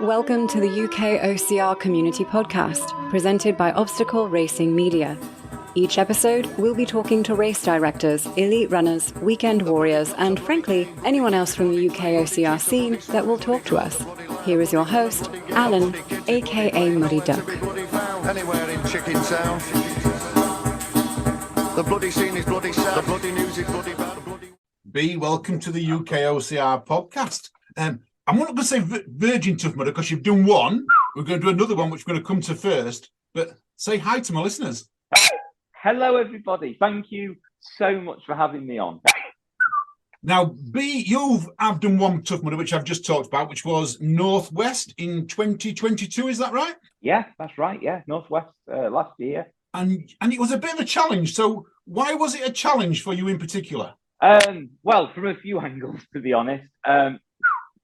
Welcome to the UKOCR Community Podcast, presented by Obstacle Racing Media. Each episode, we'll be talking to race directors, elite runners, weekend warriors, and frankly, anyone else from the UKOCR scene that will talk to us. Here is your host, Alan, aka Muddy Duck. Anywhere in Chicken Town. The bloody scene is bloody sad. The bloody news is bloody bad. Bea, welcome to the UKOCR podcast. I'm not going to say Virgin Tough Mudder because you've done one. We're going to do another one, which we're going to come to first. But say hi to my listeners. Hello, everybody. Thank you so much for having me on. Now, Bea, I've done one Tough Mudder, which I've just talked about, which was Northwest in 2022. Is that right? Yeah, that's right. Yeah, Northwest last year. And it was a bit of a challenge. So why was it a challenge for you in particular? Well, from a few angles, to be honest.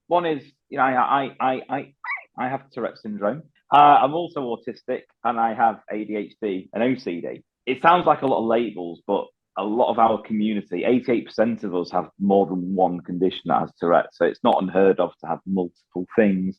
One is, I have Tourettes Syndrome. I'm also autistic, and I have ADHD and OCD. It sounds like a lot of labels, but a lot of our community, 88% of us have more than one condition that has Tourette's. So it's not unheard of to have multiple things.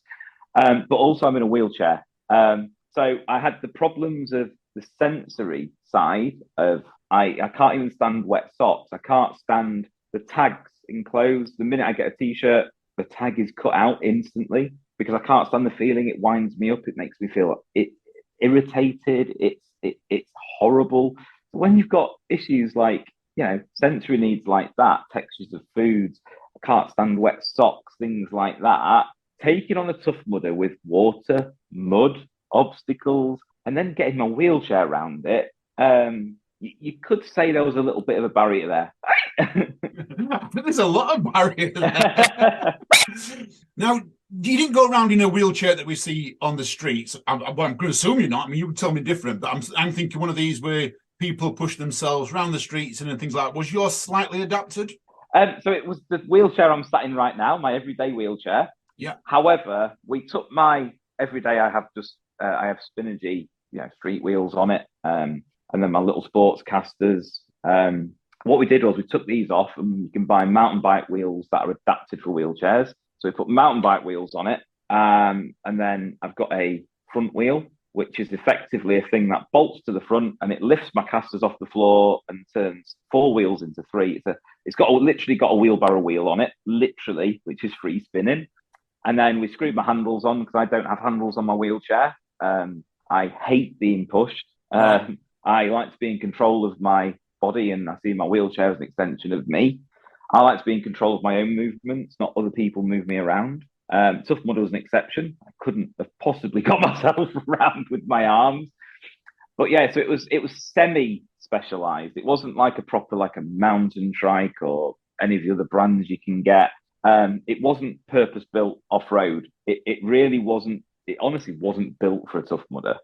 But also I'm in a wheelchair. So I had the problems of the sensory side of I can't even stand wet socks. I can't stand the tags in clothes. The minute I get a t-shirt, the tag is cut out instantly because I can't stand the feeling. It winds me up. It makes me feel irritated. It's horrible. When you've got issues like, sensory needs like that, textures of foods, I can't stand wet socks, things like that, taking on a Tough Mudder with water, mud, obstacles, and then getting my wheelchair around it, you could say there was a little bit of a barrier there. There's a lot of barrier there. Now, you didn't go around in a wheelchair that we see on the streets. I'm going to assume you're not. I mean, you would tell me different, but I'm thinking one of these where people push themselves around the streets and things like that. Was yours slightly adapted? So it was the wheelchair I'm sat in right now, my everyday wheelchair. Yeah. However, we took my everyday, I have Spinergy, street wheels on it. And then my little sports casters. What we did was we took these off, and you can buy mountain bike wheels that are adapted for wheelchairs. So we put mountain bike wheels on it. And then I've got a front wheel, which is effectively a thing that bolts to the front and it lifts my casters off the floor and turns 4 wheels into 3. It's literally got a wheelbarrow wheel on it, literally, which is free spinning. And then we screwed my handles on because I don't have handles on my wheelchair. I hate being pushed. I like to be in control of my body, and I see my wheelchair as an extension of me. I like to be in control of my own movements, not other people move me around. Tough Mudder was an exception. I couldn't have possibly got myself around with my arms. But yeah, so it was semi-specialised. It wasn't like a mountain trike or any of the other brands you can get. It wasn't purpose-built off-road. It really wasn't. It honestly wasn't built for a Tough Mudder.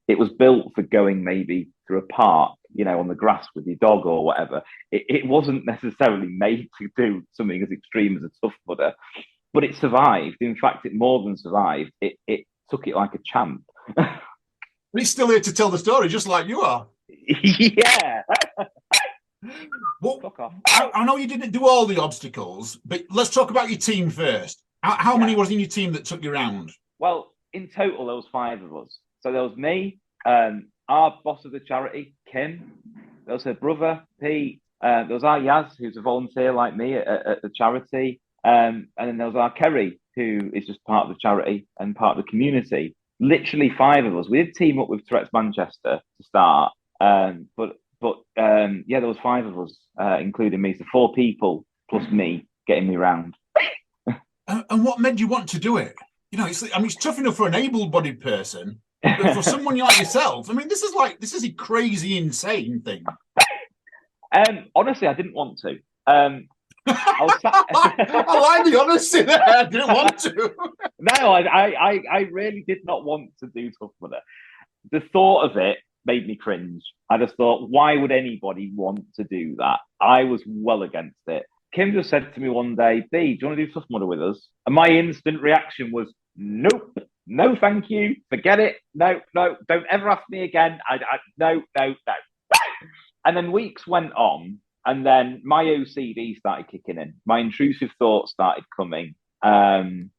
It was built for going maybe through a park, on the grass with your dog or whatever. It wasn't necessarily made to do something as extreme as a Tough Mudder, but it survived. In fact, it more than survived. It took it like a champ. He's still here to tell the story, just like you are. Yeah. Well, I know you didn't do all the obstacles, but let's talk about your team first. How many was in your team that took you around? Well, in total, there was 5 of us. So there was me, our boss of the charity, Kim. There was her brother, Pete. There was our Yaz, who's a volunteer like me at the charity. And then there was our Kerry, who is just part of the charity and part of the community. Literally 5 of us. We did team up with Tourettes Manchester to start. But there was 5 of us, including me. So 4 people plus me getting me around. And what made you want to do it? It's tough enough for an able-bodied person. But for someone like yourself, this is a crazy, insane thing. Honestly, I didn't want to. I like the honesty there. I didn't want to. No, I really did not want to do Tough Mudder. The thought of it made me cringe. I just thought, why would anybody want to do that? I was well against it. Kim just said to me one day, "Bea, do you want to do Tough Mudder with us?" And my instant reaction was, nope. No, thank you. Forget it. No, don't ever ask me again. No. And then weeks went on, And then my OCD started kicking in. My intrusive thoughts started coming. And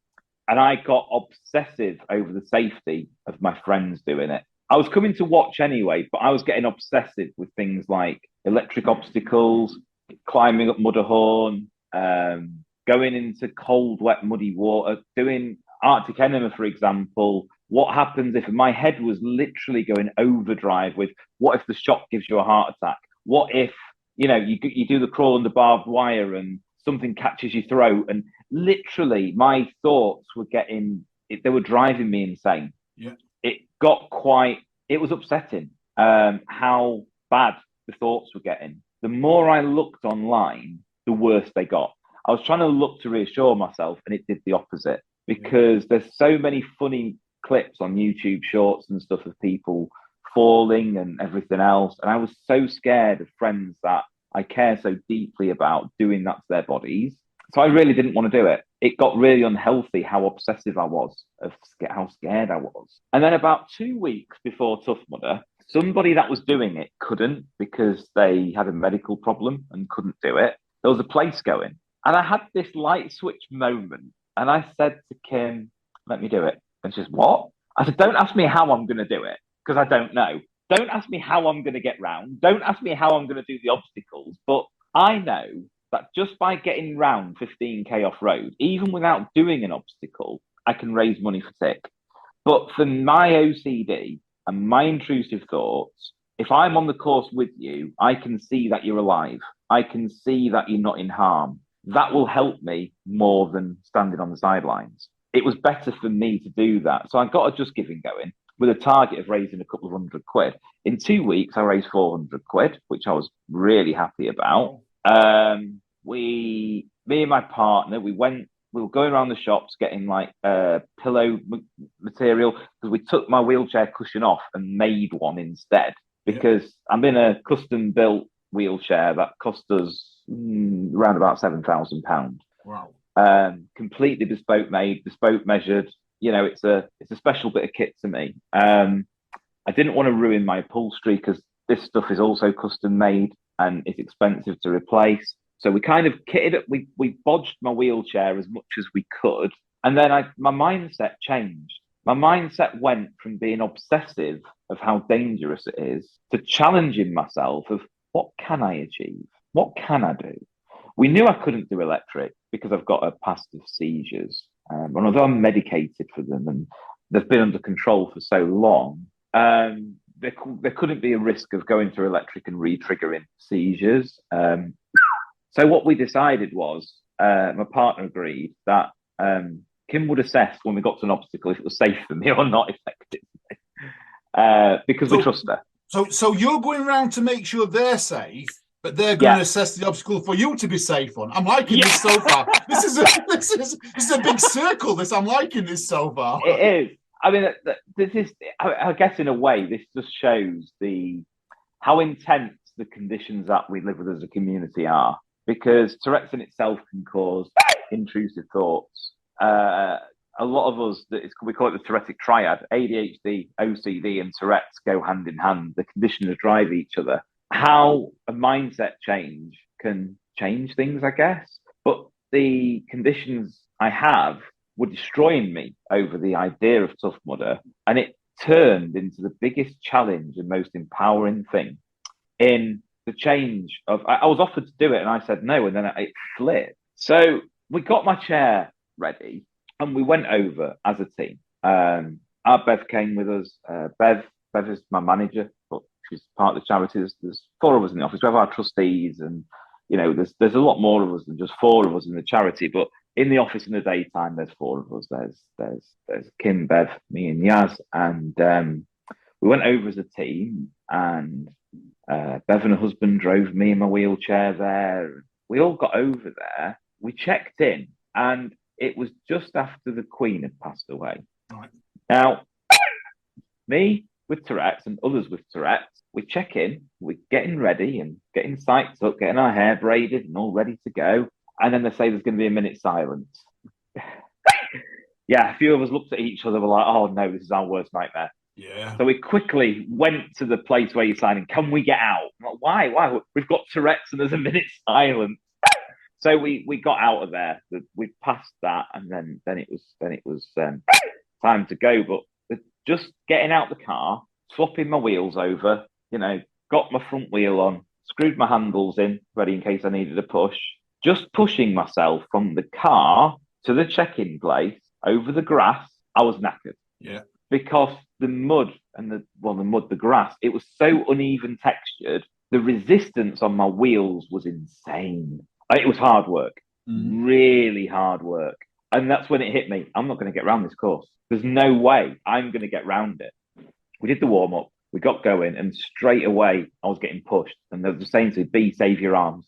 I got obsessive over the safety of my friends doing it. I was coming to watch anyway, but I was getting obsessive with things like electric obstacles, climbing up Mudderhorn, going into cold, wet, muddy water, doing Arctic Enema, for example. What happens if my head was literally going overdrive with what if the shock gives you a heart attack? What if, you do the crawl under barbed wire and something catches your throat? And literally my thoughts were they were driving me insane. Yeah. It was upsetting how bad the thoughts were getting. The more I looked online, the worse they got. I was trying to look to reassure myself, and it did the opposite, because there's so many funny clips on YouTube Shorts and stuff of people falling and everything else. And I was so scared of friends that I care so deeply about doing that to their bodies. So I really didn't want to do it. It got really unhealthy how obsessive I was, of how scared I was. And then about 2 weeks before Tough Mudder, somebody that was doing it couldn't, because they had a medical problem and couldn't do it. There was a place going. And I had this light switch moment. And I said to Kim, let me do it. And she says, what? I said, don't ask me how I'm going to do it, because I don't know. Don't ask me how I'm going to get round. Don't ask me how I'm going to do the obstacles. But I know that just by getting round 15k off road, even without doing an obstacle, I can raise money for TIC. But for my OCD and my intrusive thoughts, if I'm on the course with you, I can see that you're alive. I can see that you're not in harm. That will help me more than standing on the sidelines. It was better for me to do that. So I got a Just Giving going with a target of raising a couple of £100. In 2 weeks, I raised £400, which I was really happy about. Me and my partner, we were going around the shops getting like pillow material, because we took my wheelchair cushion off and made one instead, because I'm in a custom built wheelchair that cost us around about £7,000. Wow. Completely bespoke made, bespoke measured. It's a special bit of kit to me. I didn't want to ruin my upholstery, because this stuff is also custom made and it's expensive to replace. So we kind of kitted it. We bodged my wheelchair as much as we could. And then my mindset changed. My mindset went from being obsessive of how dangerous it is to challenging myself of what can I achieve? What can I do? We knew I couldn't do electric because I've got a past of seizures. And although I'm medicated for them and they've been under control for so long, there couldn't be a risk of going through electric and re-triggering seizures. So what we decided was, my partner agreed that Kim would assess when we got to an obstacle if it was safe for me or not effectively, because we trust her. So you're going around to make sure they're safe, but they're going to assess the obstacle for you to be safe on. I'm liking this so far. This is a big circle. I'm liking this so far. It is. I mean, this is. I guess in a way, this just shows how intense the conditions that we live with as a community are. Because Tourette's in itself can cause intrusive thoughts. A lot of us, we call it the Tourettic triad. ADHD, OCD, and Tourette's go hand in hand. The conditions drive each other. How a mindset change can change things, I guess. But the conditions I have were destroying me over the idea of Tough Mudder, and it turned into the biggest challenge and most empowering thing in the change of. I was offered to do it, and I said no, and then it flipped. So we got my chair ready, and we went over as a team. Our Bev came with us. Bev is my manager, but she's part of the charity. There's 4 of us in the office. We have our trustees, and there's a lot more of us than just 4 of us in the charity. But in the office in the daytime, there's 4 of us. There's Kim, Bev, me, and Yaz, and we went over as a team. And Bev and her husband drove me in my wheelchair there. We all got over there. We checked in, and it was just after the Queen had passed away. Right. Now, me with Tourette's and others with Tourette's, we check in, we're getting ready and getting psyched up, getting our hair braided and all ready to go. And then they say there's going to be a minute's silence. Yeah, a few of us looked at each other, were like, oh no, this is our worst nightmare. Yeah. So we quickly went to the place where you're signing. Can we get out? I'm like, why? Why? We've got Tourette's and there's a minute's silence. So we got out of there. We passed that, and then it was time to go. But just getting out the car, swapping my wheels over, got my front wheel on, screwed my handles in, ready in case I needed a push. Just pushing myself from the car to the check-in place over the grass, I was knackered. Yeah. Because the mud and the grass, it was so uneven textured. The resistance on my wheels was insane. It was hard work, really hard work. And that's when it hit me. I'm not going to get around this course. There's no way I'm going to get round it. We did the warm up, we got going, and straight away I was getting pushed. And they were saying to me, save your arms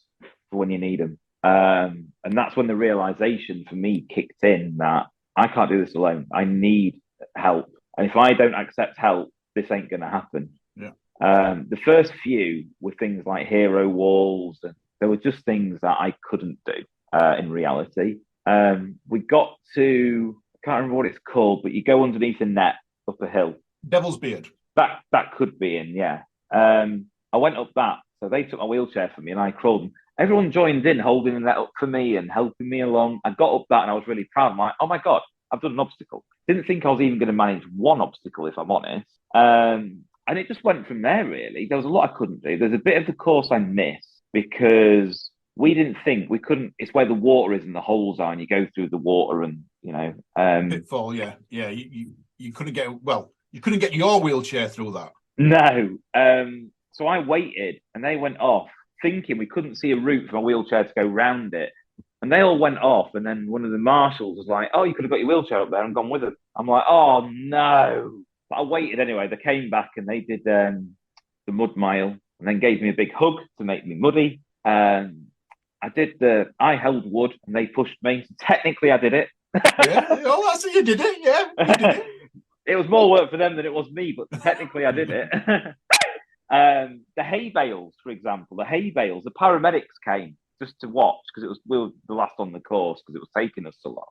for when you need them. And that's when the realization for me kicked in that I can't do this alone. I need help. And if I don't accept help, this ain't going to happen. Yeah. The first few were things like hero walls, and there were just things that I couldn't do in reality. We got to, I can't remember what it's called, but you go underneath a net up a hill. Devil's Beard. That could be in, yeah. I went up that, so they took my wheelchair for me and I crawled. Everyone joined in, holding the net up for me and helping me along. I got up that and I was really proud. I'm like, oh my God, I've done an obstacle. Didn't think I was even going to manage one obstacle, if I'm honest. And it just went from there, really. There was a lot I couldn't do. There's a bit of the course I missed because we didn't think we couldn't. It's where the water is and the holes are, and you go through the water, and pitfall. Yeah. You couldn't get you couldn't get your wheelchair through that. No. So I waited, and they went off, thinking we couldn't see a route for my wheelchair to go round it. And they all went off, and then one of the marshals was like, "Oh, you could have got your wheelchair up there and gone with them." I'm like, "Oh no!" But I waited anyway. They came back and they did the mud mile, and then gave me a big hug to make me muddy. I held wood, and they pushed me. So technically, I did it. Yeah. Oh, that's you did it. Yeah. You did it. It was more work for them than it was me, but technically, I did it. The hay bales, for example, the paramedics came just to watch because we were the last on the course because it was taking us so long.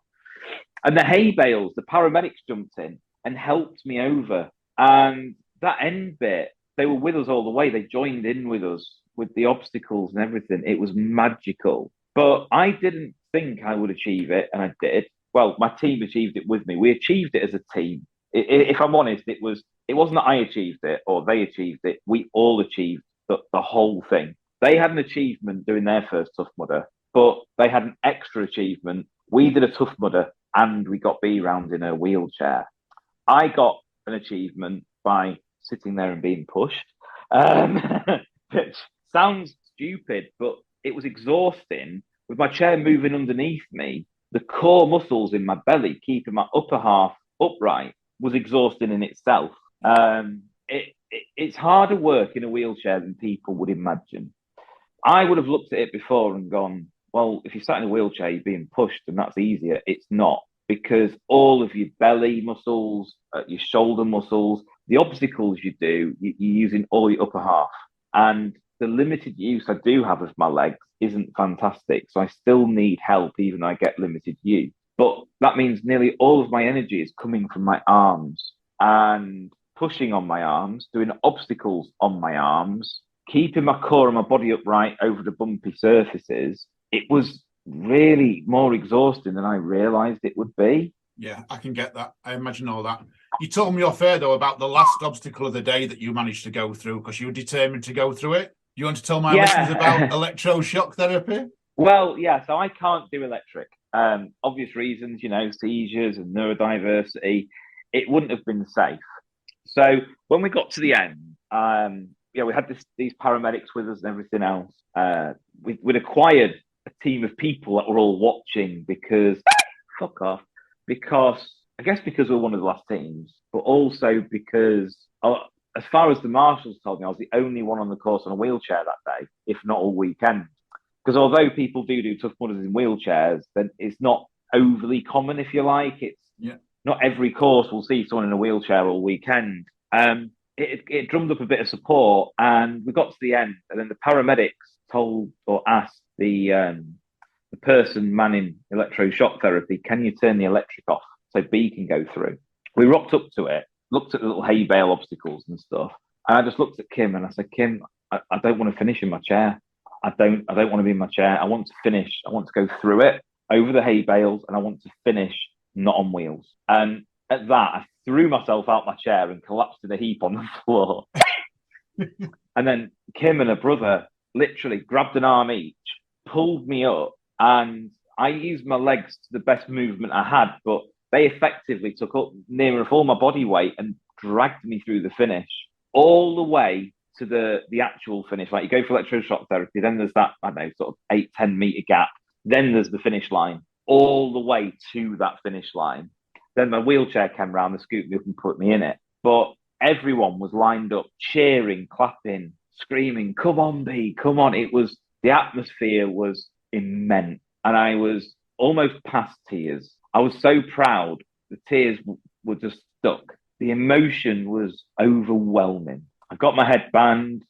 And the hay bales, the paramedics jumped in and helped me over. And that end bit, they were with us all the way. They joined in with us with the obstacles and everything. It was magical. But I didn't think I would achieve it, and I did. Well, my team achieved it with me. We achieved it as a team. If I'm honest, it wasn't that I achieved it or they achieved it. We all achieved the whole thing. They had an achievement doing their first Tough Mudder, but they had an extra achievement. We did a Tough Mudder and we got Bea round in a wheelchair. I got an achievement by sitting there and being pushed, which sounds stupid, but it was exhausting. With my chair moving underneath me, the core muscles in my belly, keeping my upper half upright, was exhausting in itself. It's harder work in a wheelchair than people would imagine. I would have looked at it before and gone, well, if you're sat in a wheelchair, you're being pushed and that's easier. It's not, because all of your belly muscles, your shoulder muscles, the obstacles you do, you're using all your upper half. And the limited use I do have of my legs isn't fantastic. So I still need help, even though I get limited use. But that means nearly all of my energy is coming from my arms and pushing on my arms, doing obstacles on my arms, keeping my core and my body upright over the bumpy surfaces. It was really more exhausting than I realised it would be. Yeah, I can get that. I imagine all that. You told me off air, though, about the last obstacle of the day that you managed to go through because you were determined to go through it. You want to tell my listeners about electroshock therapy? Well, yeah, so I can't do electric. Obvious reasons, seizures and neurodiversity. It wouldn't have been safe. So when we got to the end, we had these paramedics with us and everything else. We'd acquired a team of people that were all watching because I guess because we're one of the last teams, but also because as far as the marshals told me, I was the only one on the course on a wheelchair that day, if not all weekend. Because although people do Tough Mudders in wheelchairs, then it's not overly common, if you like. Not every course will see someone in a wheelchair all weekend. It drummed up a bit of support, and we got to the end, and then the paramedics told or asked the person manning electroshock therapy, "Can you turn the electric off so Bea can go through?" We rocked up to it, looked at the little hay bale obstacles and stuff. And I just looked at Kim and I said, Kim, I don't want to finish in my chair. I don't want to be in my chair. I want to finish. I want to go through it over the hay bales, and I want to finish not on wheels. And at that, I threw myself out my chair and collapsed in a heap on the floor. And then Kim and her brother literally grabbed an arm each, pulled me up, and I used my legs to the best movement I had, but they effectively took up near enough all my body weight and dragged me through the finish all the way to the actual finish. Like, you go for electroshock therapy, then there's that, I don't know, sort of 8-10 meter gap. Then there's the finish line, all the way to that finish line. Then my wheelchair came round and scooped me up and put me in it. But everyone was lined up, cheering, clapping, screaming, "Come on, Bea, come on." The atmosphere was immense. And I was almost past tears. I was so proud. The tears were just stuck. The emotion was overwhelming. I got my headband.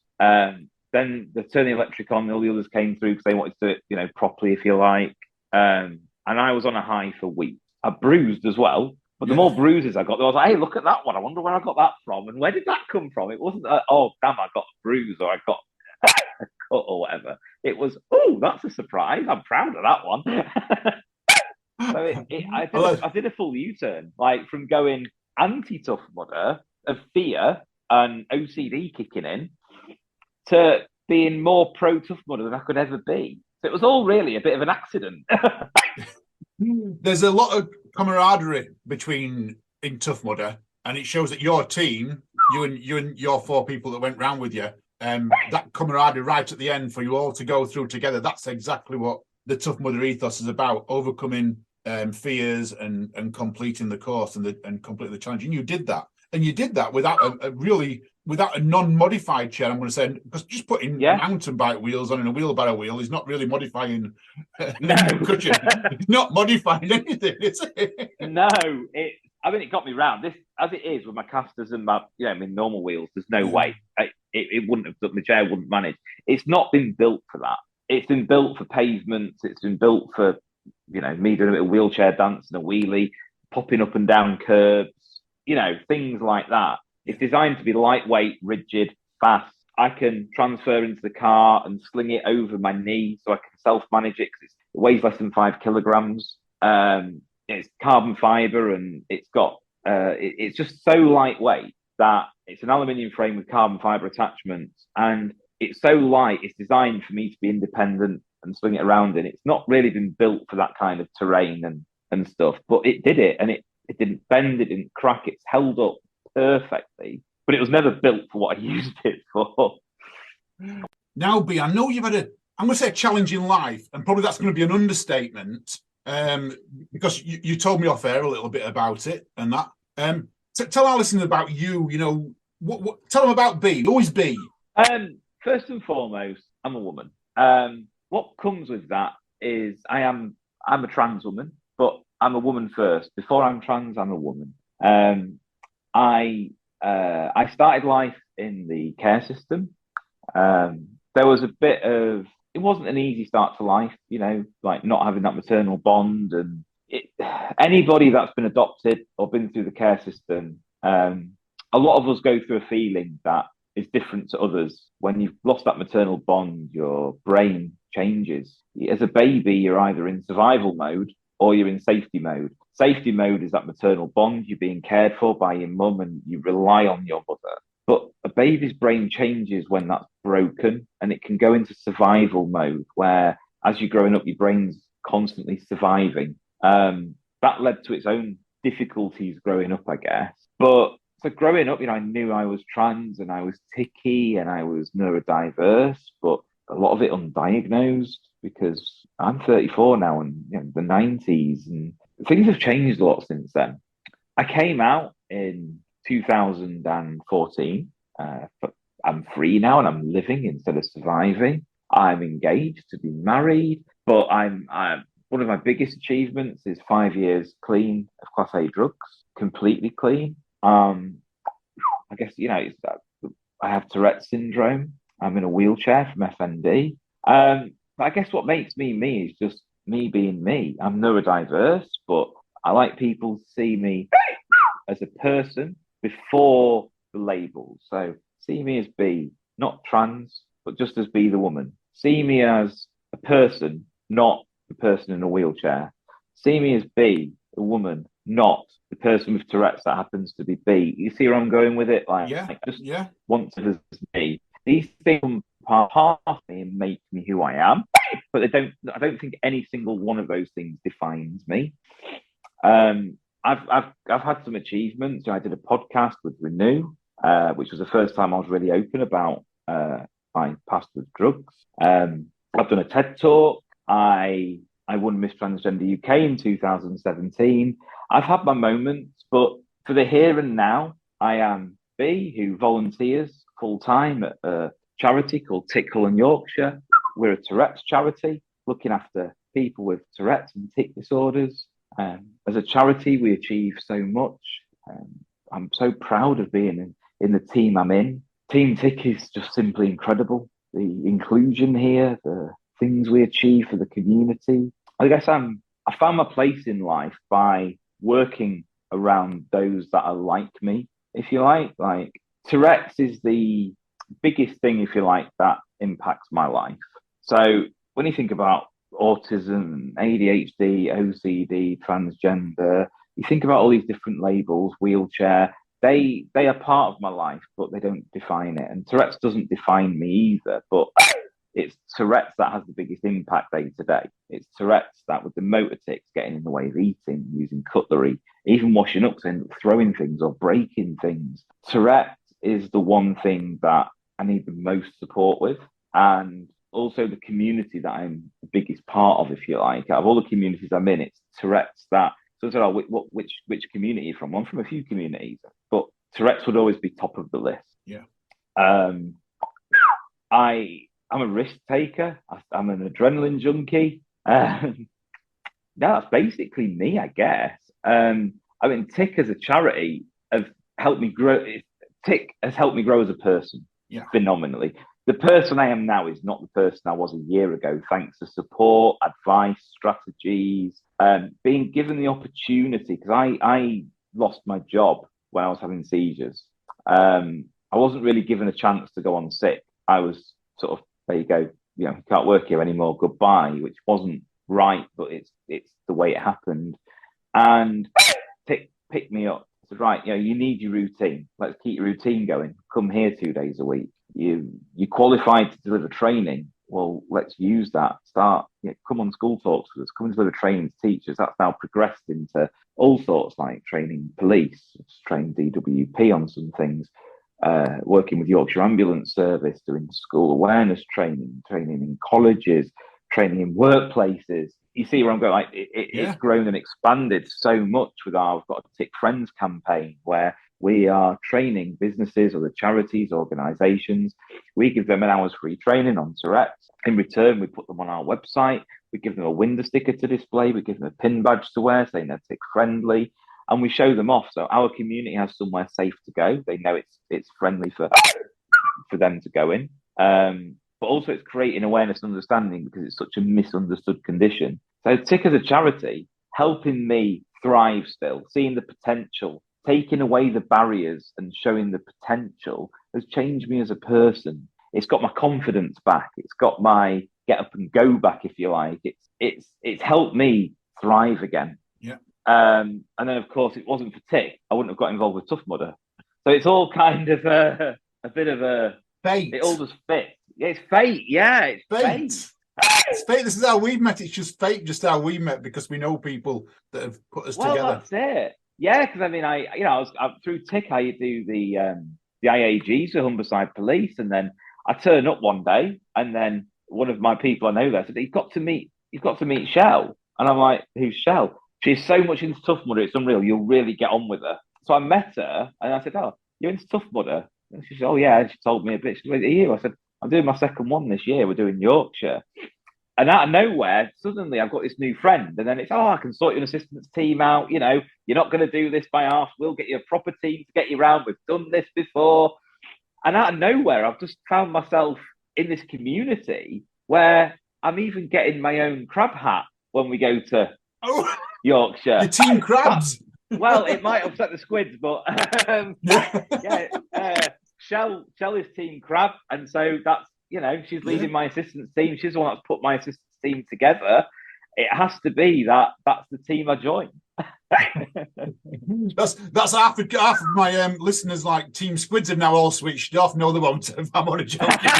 Then they turned the electric on. All the others came through because they wanted to do it, properly, if you like. And I was on a high for weeks. I bruised as well. But the more bruises I got, I was like, hey, look at that one. I wonder where I got that from. And where did that come from? It wasn't, oh, damn, I got a bruise or I got a cut or whatever. It was, oh, that's a surprise. I'm proud of that one. So I did a full U-turn, like from going anti-Tough Mudder of fear and OCD kicking in to being more pro-Tough Mudder than I could ever be. So it was all really a bit of an accident. There's a lot of camaraderie in Tough Mudder, and it shows that your team, you and your 4 people that went round with you, that camaraderie right at the end for you all to go through together. That's exactly what the Tough Mudder ethos is about: overcoming fears and completing the course and completing the challenge. And you did that, without without a non-modified chair. I'm going to say, because just putting mountain bike wheels on and a wheelbarrow wheel is not really modifying. No, it's not modifying anything, is it? No, it got me round. This, as it is with my casters and my normal wheels, there's no way it wouldn't have. My chair wouldn't manage. It's not been built for that. It's been built for pavements. It's been built for me doing a bit of wheelchair dance and a wheelie, popping up and down curbs, things like that. It's designed to be lightweight, rigid, fast. I can transfer into the car and sling it over my knee so I can self-manage it because it weighs less than 5 kilograms. It's carbon fiber and it's got it's just so lightweight that it's an aluminium frame with carbon fiber attachments, and it's so light. It's designed for me to be independent and swing it around in. It's not really been built for that kind of terrain and stuff, but it did it, and it didn't bend, it didn't crack, it's held up perfectly, but it was never built for what I used it for. Now, Bea, I know you've had I'm going to say a challenging life, and probably that's going to be an understatement, because you told me off air a little bit about it and that. Tell our listeners about you, tell them about Bea. Who is Bea? First and foremost, I'm a woman. What comes with that is I'm a trans woman, but I'm a woman first. Before I'm trans, I'm a woman. I started life in the care system. There was a bit of, it wasn't an easy start to life, like not having that maternal bond. And anybody that's been adopted or been through the care system, a lot of us go through a feeling that is different to others. When you've lost that maternal bond, your brain changes. As a baby, you're either in survival mode or you're in safety mode. Safety mode is that maternal bond. You're being cared for by your mum and you rely on your mother. But a baby's brain changes when that's broken, and it can go into survival mode where as you're growing up, your brain's constantly surviving. That led to its own difficulties growing up, I guess. But so growing up, I knew I was trans and I was ticky and I was neurodiverse, but a lot of it undiagnosed because I'm 34 now and the 90s, and things have changed a lot since then. I came out in 2014. But I'm free now and I'm living instead of surviving. I'm engaged to be married, but I'm one of my biggest achievements is 5 years clean of Class A drugs, completely clean. I guess, it's that I have Tourettes Syndrome. I'm in a wheelchair from FND. But I guess what makes me me is just me being me. I'm neurodiverse, but I like people to see me as a person before the labels. So see me as B, not trans, but just as B the woman. See me as a person, not the person in a wheelchair. See me as B, a woman, not the person with Tourette's that happens to be B. You see where I'm going with it? Like, just want to as me. These things are part of me and make me who I am, but I don't think any single one of those things defines me. I've had some achievements. I did a podcast with Renew, which was the first time I was really open about my past with drugs. I've done a TED talk. I won Miss Transgender UK in 2017. I've had my moments, but for the here and now, I am B, who volunteers full-time at a charity called Tickle in Yorkshire. We're a Tourette's charity, looking after people with Tourette's and tic disorders. As a charity, we achieve so much. I'm so proud of being in the team I'm in. Team Tick is just simply incredible. The inclusion here, the things we achieve for the community. I guess I found my place in life by working around those that are like me, if you like. Like Tourette's is the biggest thing, if you like, that impacts my life. So when you think about autism, ADHD, OCD, transgender, you think about all these different labels, wheelchair, they are part of my life, but they don't define it. And Tourette's doesn't define me either, but it's Tourette's that has the biggest impact day to day. It's Tourette's that with the motor tics getting in the way of eating, using cutlery, even washing up, so throwing things or breaking things. Tourette's is the one thing that I need the most support with. And also the community that I'm the biggest part of, if you like. Out of all the communities I'm in, it's Tourette's that. So which community are you from? I'm from a few communities, but Tourette's would always be top of the list. Yeah. I'm a risk taker. I'm an adrenaline junkie. That's basically me, I guess. I mean, Tick as a charity has helped me grow. Tick has helped me grow as a person phenomenally. The person I am now is not the person I was a year ago, thanks to support, advice, strategies, being given the opportunity, because I lost my job when I was having seizures. I wasn't really given a chance to go on sick. I was sort of, there you go, you can't work here anymore, goodbye, which wasn't right, but it's the way it happened. And Tick picked me up. Said, right, you need your routine. Let's keep your routine going. Come here 2 days a week. You qualified to deliver training. Well, let's use that. Start, come on school talks with us. Come and deliver training to teachers. That's now progressed into all sorts, like training police, train DWP on some things, working with Yorkshire Ambulance Service, doing school awareness training in colleges, training in workplaces. You see where I'm going? Like it's grown and expanded so much we've got a Tick Friends campaign where we are training businesses or the charities, organisations. We give them an hour's free training on Tourette's. In return, we put them on our website. We give them a window sticker to display. We give them a pin badge to wear saying they're Tick friendly. And we show them off. So our community has somewhere safe to go. They know it's friendly for them to go in. But also it's creating awareness and understanding because it's such a misunderstood condition. So Tick as a charity, helping me thrive still, seeing the potential, taking away the barriers and showing the potential has changed me as a person. It's got my confidence back. It's got my get up and go back, if you like. It's helped me thrive again. Yeah. And then of course it wasn't for Tick, I wouldn't have got involved with Tough Mudder. So it's all kind of a bit of a fate. It all just fits. Yeah, it's fate. Yeah, it's fate. It's fate. This is how we met. It's just fate, just how we met because we know people that have put us together. That's it. Yeah, because I mean, I was through Tick. I do the IAG, so Humberside Police, and then I turn up one day, and then one of my people I know there said, "You've got to meet Shell," and I'm like, "Who's Shell?" She's so much into Tough Mudder, it's unreal. You'll really get on with her. So I met her, and I said, "Oh, you're into Tough Mudder?" And she said, "Oh yeah." And she told me a bit. She said, "Are you?" I said, "I'm doing my second one this year. We're doing Yorkshire." And out of nowhere, suddenly I've got this new friend. And then it's, I can sort your assistance team out. You're not going to do this by half. We'll get you a proper team to get you around. We've done this before. And out of nowhere, I've just found myself in this community where I'm even getting my own crab hat when we go to Yorkshire. Your team crabs. Well, it might upset the squids, but Yeah. Shell is team crab, and so that's she's leading my assistance team. She's the one that's put my assistance team together. It has to be that's the team I joined. That's half of my listeners, like Team Squids, have now all switched off. No, they won't. I'm only joking.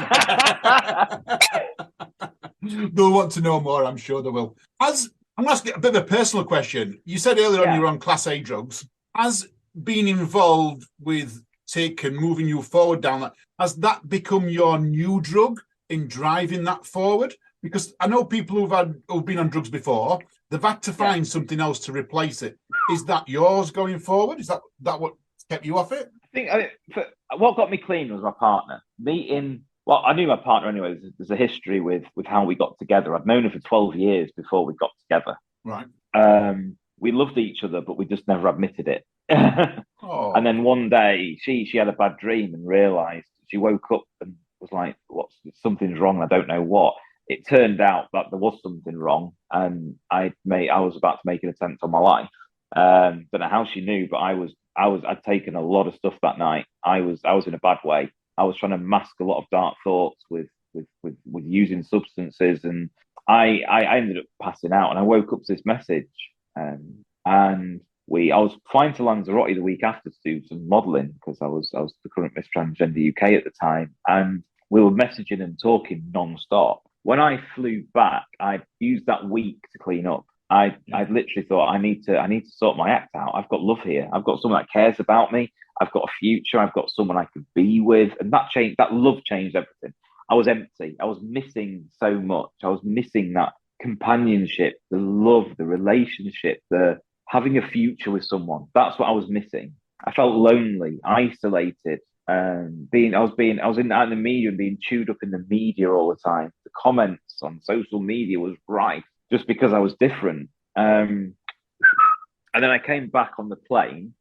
They'll want to know more. I'm sure they will. I'm going to ask you a bit of a personal question. You said earlier on you were on Class A drugs. Has being involved with TIC and moving you forward down that, has that become your new drug in driving that forward? Because I know people who've been on drugs before, they've had to find something else to replace it. Is that yours going forward? Is that what kept you off it? I think what got me clean was my partner. Well, I knew my partner anyway. There's a history with how we got together. I'd known her for 12 years before we got together. Right. We loved each other, but we just never admitted it. Oh. And then one day she had a bad dream and realised. She woke up and was like, something's wrong. I don't know what. It turned out that there was something wrong, and I was about to make an attempt on my life. Don't know how she knew, but I'd taken a lot of stuff that night. I was in a bad way. I was trying to mask a lot of dark thoughts with using substances, and I ended up passing out. And I woke up to this message, and I was flying to Lanzarote the week after to do some modelling because I was the current Miss Transgender UK at the time, and we were messaging and talking non-stop. When I flew back, I used that week to clean up. I literally thought I need to sort my act out. I've got love here. I've got someone that cares about me. I've got a future. I've got someone I could be with, and that love changed everything. I was empty. I was missing so much. I was missing that companionship, the love, the relationship, the having a future with someone. That's what I was missing. I felt lonely, isolated. I was in the media and being chewed up in the media all the time. The comments on social media was rife just because I was different. And then I came back on the plane.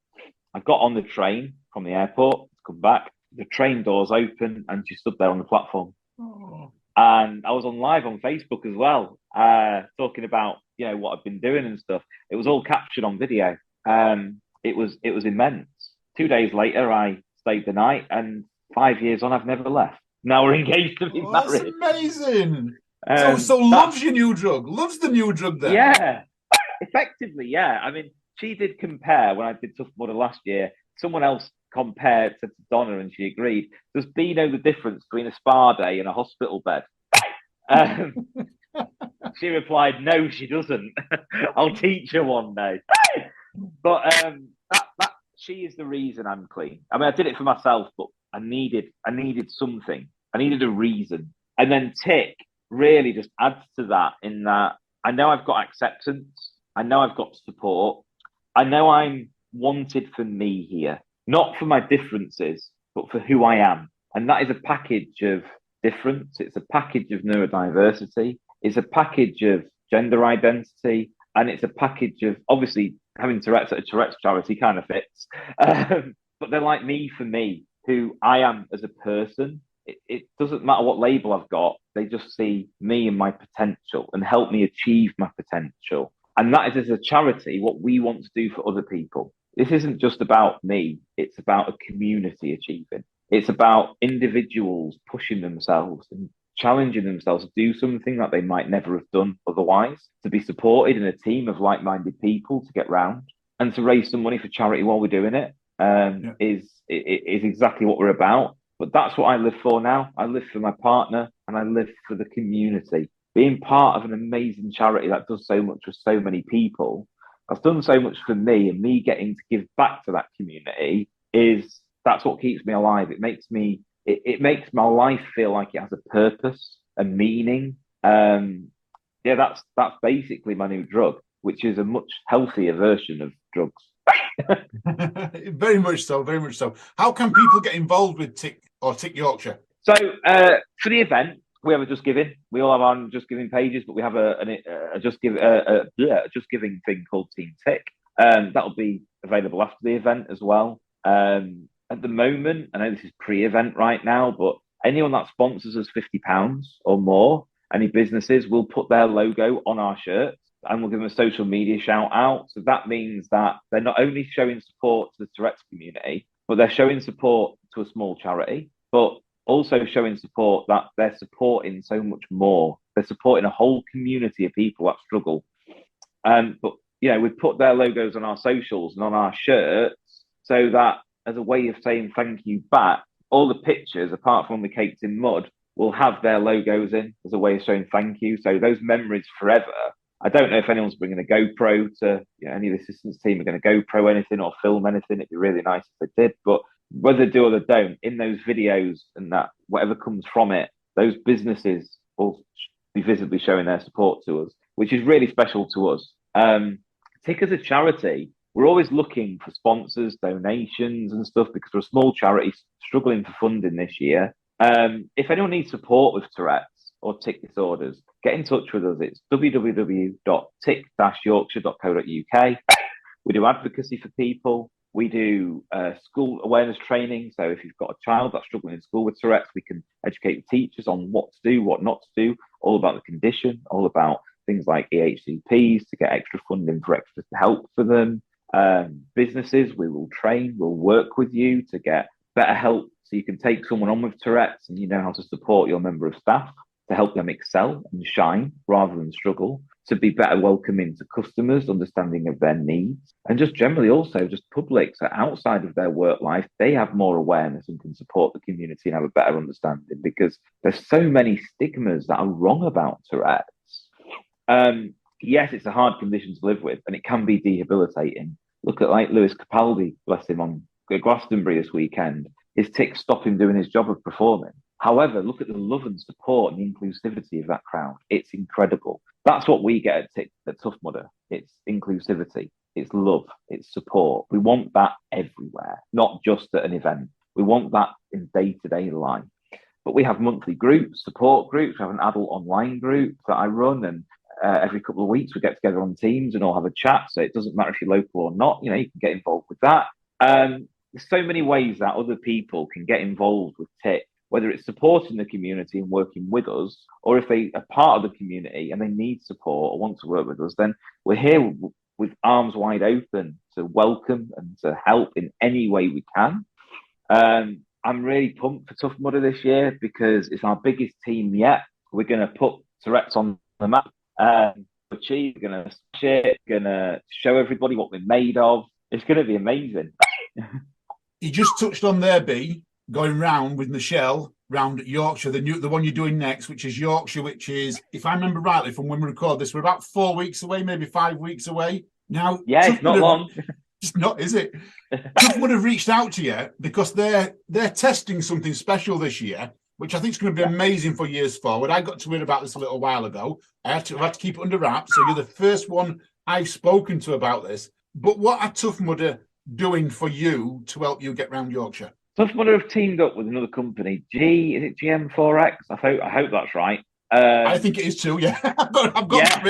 I got on the train from the airport to come back. The train doors open and she stood there on the platform. Oh. And I was on live on Facebook as well, talking about what I've been doing and stuff. It was all captured on video. It was immense. 2 days later, I stayed the night, and 5 years on, I've never left. Now we're engaged to be married. That's amazing. So loves your new drug. Loves the new drug then. Yeah, effectively, yeah. I mean, she did compare when I did Tough Mudder last year. Someone else compared to Donna, and she agreed. Does Bea know the difference between a spa day and a hospital bed? She replied, no, she doesn't. I'll teach her one day. But that she is the reason I'm clean. I mean, I did it for myself, but I needed something. I needed a reason. And then TIC really just adds to that, in that I know I've got acceptance. I know I've got support. I know I'm wanted for me here, not for my differences, but for who I am. And that is a package of difference. It's a package of neurodiversity. It's a package of gender identity. And it's a package of, obviously, having Tourette's at a Tourette's charity kind of fits. But they're like me for me, who I am as a person. It doesn't matter what label I've got. They just see me and my potential and help me achieve my potential. And that is, as a charity, what we want to do for other people. This isn't just about me. It's about a community achieving. It's about individuals pushing themselves and challenging themselves to do something that they might never have done otherwise, to be supported in a team of like-minded people to get round, and to raise some money for charity while we're doing it. Is exactly what we're about. But that's what I live for now. I live for my partner, and I live for the community. Being part of an amazing charity that does so much for so many people, that's done so much for me, and me getting to give back to that community that's what keeps me alive. It makes my life feel like it has a purpose and meaning. That's basically my new drug, which is a much healthier version of drugs. Very much so, very much so. How can people get involved with TIC or TIC Yorkshire? So for the event, we have a Just Giving. We all have our Just Giving pages, but we have a Just Giving thing called Team TIC. That'll be available after the event as well. At the moment, I know this is pre-event right now, but anyone that sponsors us £50 or more, any businesses will put their logo on our shirts. and we'll give them a social media shout out. So that means that they're not only showing support to the Tourette's community, but they're showing support to a small charity, but also showing support that they're supporting so much more. They're supporting a whole community of people that struggle. But we've put their logos on our socials and on our shirts so that as a way of saying thank you back, all the pictures, apart from the cakes in mud, will have their logos in as a way of showing thank you. So those memories forever. I don't know if anyone's bringing a GoPro to any of the assistance team are going to GoPro anything or film anything. It'd be really nice if they did. But whether they do or they don't, in those videos and that whatever comes from it, those businesses will be visibly showing their support to us, which is really special to us. TIC as a charity, we're always looking for sponsors, donations and stuff because we're a small charity struggling for funding this year. If anyone needs support with Tourette's or TIC disorders, get in touch with us. It's www.tic-yorkshire.co.uk. We do advocacy for people. We do school awareness training. So if you've got a child that's struggling in school with Tourette's, we can educate teachers on what to do, what not to do, all about the condition, all about things like EHCPs to get extra funding for extra help for them. Businesses, we will train, we'll work with you to get better help so you can take someone on with Tourette's and you know how to support your member of staff to help them excel and shine rather than struggle, to be better welcoming to customers, understanding of their needs, and just generally also just public. So outside of their work life, they have more awareness and can support the community and have a better understanding because there's so many stigmas that are wrong about Tourette's. Yes, it's a hard condition to live with and it can be debilitating. Look at like Lewis Capaldi, bless him, on Glastonbury this weekend. His tics stop him doing his job of performing. However, look at the love and support and the inclusivity of that crowd. It's incredible. That's what we get at Tough Mudder. It's inclusivity, it's love, it's support. We want that everywhere, not just at an event. We want that in day-to-day life. But we have monthly groups, support groups. We have an adult online group that I run, and every couple of weeks we get together on Teams and all have a chat. So it doesn't matter if you're local or not. You can get involved with that. There's so many ways that other people can get involved with TIC, whether it's supporting the community and working with us, or if they are part of the community and they need support or want to work with us, then we're here with arms wide open to welcome and to help in any way we can. I'm really pumped for Tough Mudder this year because it's our biggest team yet. We're going to put Tourette's on the map. We're going to smash it, going to show everybody what we're made of. It's going to be amazing. You just touched on there, Bea, going round with Michelle round Yorkshire, the one you're doing next, which is Yorkshire, which is, if I remember rightly from when we record this, we're about 4 weeks away, maybe 5 weeks away. Now, yeah, it's not long. It's not, is it? Tough would have reached out to you because they're testing something special this year, which I think is going to be amazing for years forward. I got to hear about this a little while ago. I had to keep it under wraps. So you're the first one I've spoken to about this. But what are Tough Mudder doing for you to help you get round Yorkshire? Tough Mudder have teamed up with another company. Is it GM4X? I hope that's right. I think it is too. Yeah, I've got.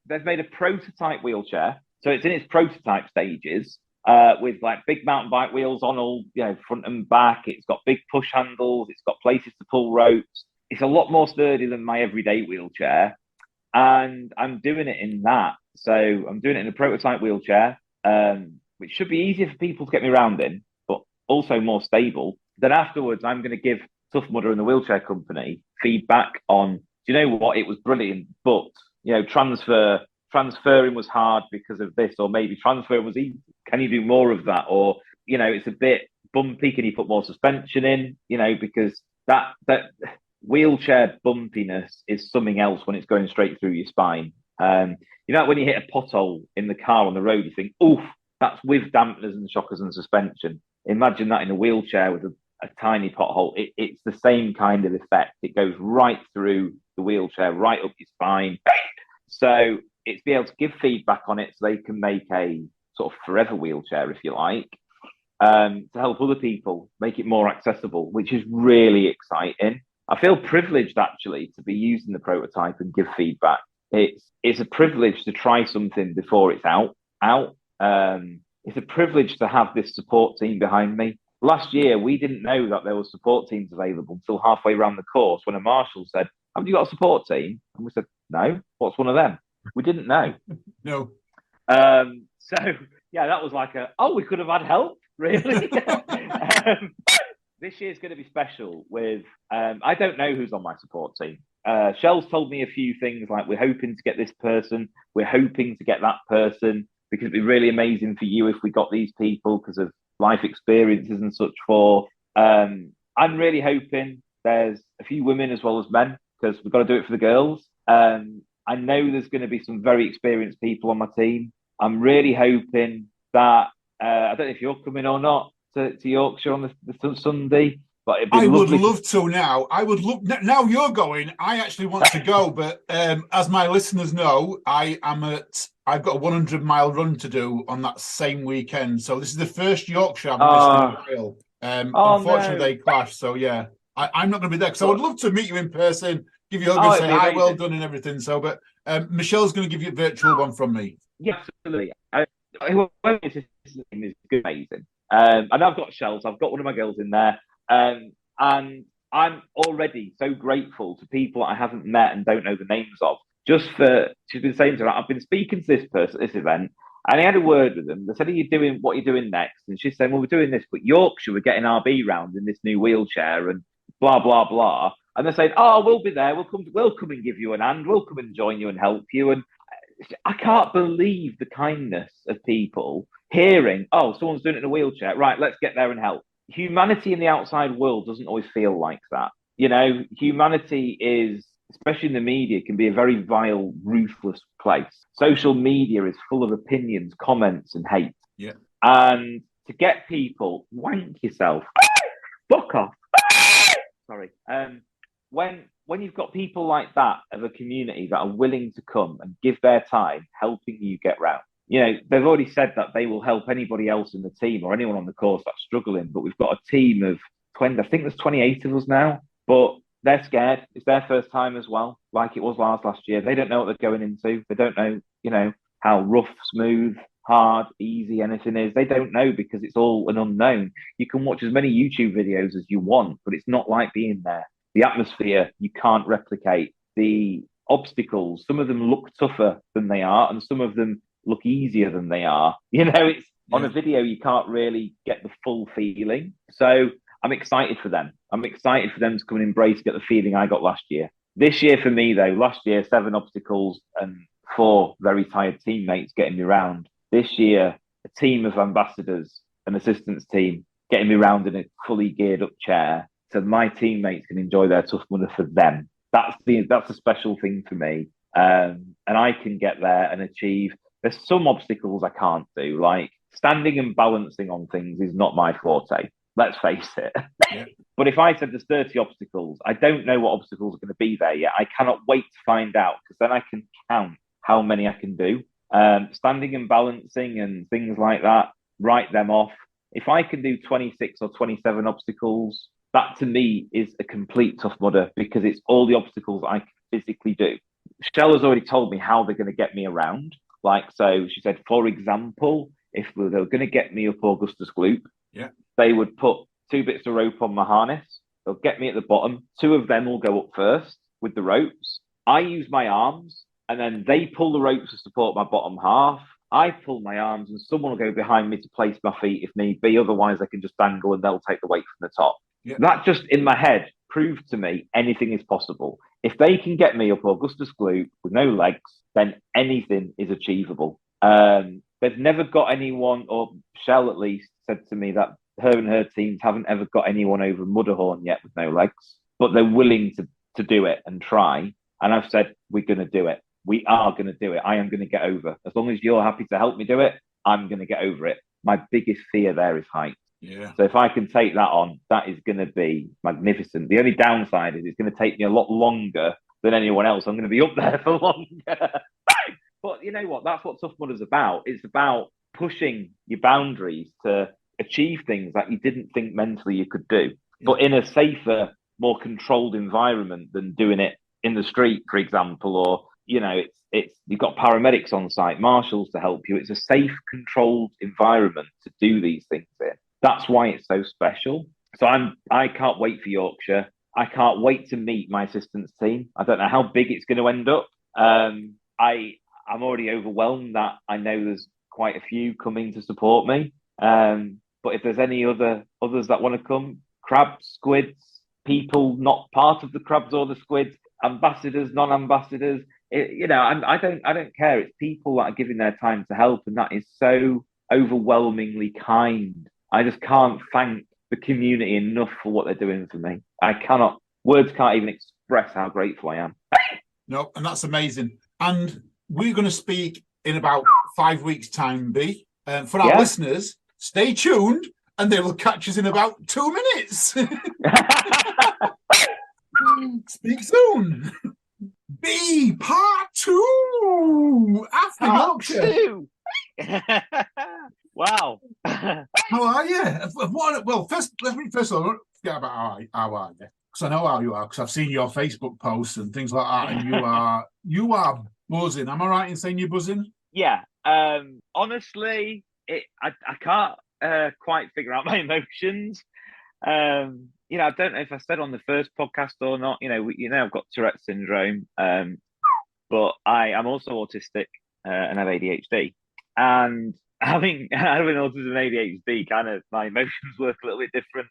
They've made a prototype wheelchair, so it's in its prototype stages. With like big mountain bike wheels on all, front and back. It's got big push handles. It's got places to pull ropes. It's a lot more sturdy than my everyday wheelchair, and I'm doing it in that. So I'm doing it in a prototype wheelchair, which should be easier for people to get me around in, but also more stable. Then afterwards, I'm going to give Tough Mudder and the wheelchair company feedback on, do you know what, it was brilliant, but, transferring was hard because of this, or maybe transferring was easy. Can you do more of that? Or, it's a bit bumpy. Can you put more suspension in? Because that wheelchair bumpiness is something else when it's going straight through your spine. When you hit a pothole in the car on the road, you think, oof, that's with dampeners and shockers and suspension. Imagine that in a wheelchair with a tiny pothole. It's the same kind of effect. It goes right through the wheelchair, right up your spine. So it's be able to give feedback on it so they can make a sort of forever wheelchair, if you like, to help other people make it more accessible, which is really exciting. I feel privileged, actually, to be using the prototype and give feedback. It's a privilege to try something before it's out. It's a privilege to have this support team behind me. Last year, we didn't know that there were support teams available until halfway around the course when a marshal said, have you got a support team? And we said, No. What's one of them? We didn't know. No. So yeah, that was like we could have had help, really. This year's going to be special with, I don't know who's on my support team. Shell's told me a few things like, we're hoping to get this person, we're hoping to get that person, because it'd be really amazing for you if we got these people because of life experiences and such forth. I'm really hoping there's a few women as well as men, because we've got to do it for the girls. I know there's going to be some very experienced people on my team. I'm really hoping that, I don't know if you're coming or not to Yorkshire on the Sunday, but it'd be I would lovely love to now. I would love, now you're going, I actually want to go, but as my listeners know, I've got a 100-mile run to do on that same weekend. So this is the first Yorkshire I've missed in a while. Unfortunately, no. they clash. So yeah, I'm not going to be there because I would love to meet you in person, give you a hug and say hi, well done and everything. So, but Michelle's going to give you a virtual one from me. Yeah, absolutely. This is amazing. And I've got Shells. I've got one of my girls in there. And I'm already so grateful to people I haven't met and don't know the names of. Just for, she's been saying to her, I've been speaking to this person at this event, and I had a word with them. They said, what are you doing next? And she's saying, well, we're doing this, but Yorkshire, we're getting RB round in this new wheelchair and blah, blah, blah. And they're saying, oh, we'll be there. We'll come and give you an hand. We'll come and join you and help you. And I can't believe the kindness of people hearing, oh, someone's doing it in a wheelchair. Right, let's get there and help. Humanity in the outside world doesn't always feel like that. You know, humanity is, especially in the media, can be a very vile, ruthless place. Social media is full of opinions, comments, and hate. Yeah. And to get people, wank yourself, fuck off. Sorry. When you've got people like that of a community that are willing to come and give their time helping you get round, you know, they've already said that they will help anybody else in the team or anyone on the course that's struggling. But we've got a team of 20, I think there's 28 of us now, but they're scared. It's their first time as well, like it was last year. They don't know what they're going into. They don't know, you know, how rough, smooth, hard, easy anything is. They don't know because it's all an unknown. You can watch as many YouTube videos as you want, but it's not like being there. The atmosphere you can't replicate. The obstacles, some of them look tougher than they are, and some of them look easier than they are. You know, it's on a video, you can't really get the full feeling. So I'm excited for them. I'm excited for them to come and embrace, get the feeling I got last year. This year for me, though, last year, 7 obstacles and 4 very tired teammates getting me round. This year, a team of ambassadors, an assistance team, getting me round in a fully geared up chair so my teammates can enjoy their Tough Mudder for them. That's a special thing for me. And I can get there and achieve. There's some obstacles I can't do, like standing and balancing on things is not my forte. Let's face it. Yeah. But if I said there's 30 obstacles, I don't know what obstacles are going to be there yet. I cannot wait to find out, because then I can count how many I can do. Standing and balancing and things like that, write them off. If I can do 26 or 27 obstacles, that to me is a complete Tough Mudder, because it's all the obstacles I can physically do. Shell has already told me how they're going to get me around. Like, so she said, for example, if they were going to get me up Augustus Gloop, they would put 2 bits of rope on my harness. They'll get me at the bottom. 2 of them will go up first with the ropes. I use my arms, and then they pull the ropes to support my bottom half. I pull my arms, and someone will go behind me to place my feet if need be. Otherwise, I can just dangle, and they'll take the weight from the top. Yeah. That just in my head proved to me anything is possible. If they can get me up Augustus Gloop with no legs, then anything is achievable. They've never got anyone, or Shell at least said to me that her and her teams haven't ever got anyone over Mudderhorn yet with no legs, but they're willing to do it and try. And I've said, we're going to do it. We are going to do it. I am going to get over. As long as you're happy to help me do it, I'm going to get over it. My biggest fear there is height. Yeah. So if I can take that on, that is going to be magnificent. The only downside is it's going to take me a lot longer than anyone else. I'm going to be up there for longer. But you know what? That's what Tough Mudder's about. It's about pushing your boundaries to achieve things that you didn't think mentally you could do, but in a safer, more controlled environment than doing it in the street, for example, or, you know, it's you've got paramedics on site, marshals to help you. It's a safe, controlled environment to do these things in. That's why it's so special. So I can't wait for Yorkshire. I can't wait to meet my assistance team. I don't know how big it's going to end up. I'm already overwhelmed that I know there's quite a few coming to support me. But if there's any others that want to come, crabs, squids, people not part of the crabs or the squids, ambassadors, non-ambassadors, I don't care. It's people that are giving their time to help, and that is so overwhelmingly kind. I just can't thank the community enough for what they're doing for me. Words can't even express how grateful I am. No, and that's amazing. And we're going to speak in about 5 weeks' time, Bea. For our listeners, stay tuned, and they will catch us in about 2 minutes. Speak soon. Bea, part 2 after Yorkshire. Wow. How are you? Well, first of all, don't forget about how are you? Because I know how you are, because I've seen your Facebook posts and things like that, and you are buzzing. Am I right in saying you're buzzing? Yeah. Honestly, I can't quite figure out my emotions. I don't know if I said on the first podcast or not. I've got Tourettes Syndrome, but I'm also autistic and have ADHD. And having autism and ADHD, kind of my emotions work a little bit different,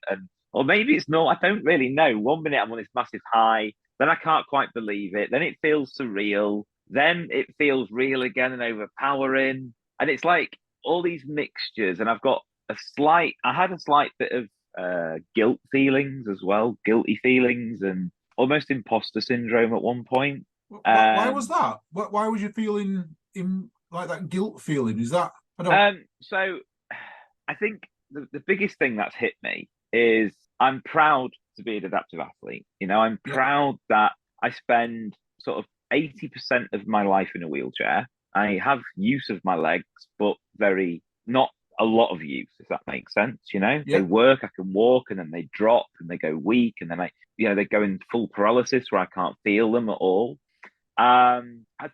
or maybe it's not. I don't really know. 1 minute I'm on this massive high, then I can't quite believe it. Then it feels surreal. Then it feels real again and overpowering. And it's like all these mixtures. And I had a slight bit of guilt feelings as well, guilty feelings, and almost imposter syndrome at one point. Why was that? Why was you feeling like that guilt feeling? Is that? So I think the biggest thing that's hit me is I'm proud to be an adaptive athlete. I'm proud that I spend sort of 80% of my life in a wheelchair. I have use of my legs, but not a lot of use, if that makes sense. They work, I can walk, and then they drop and they go weak, and then they go in full paralysis where I can't feel them at all. I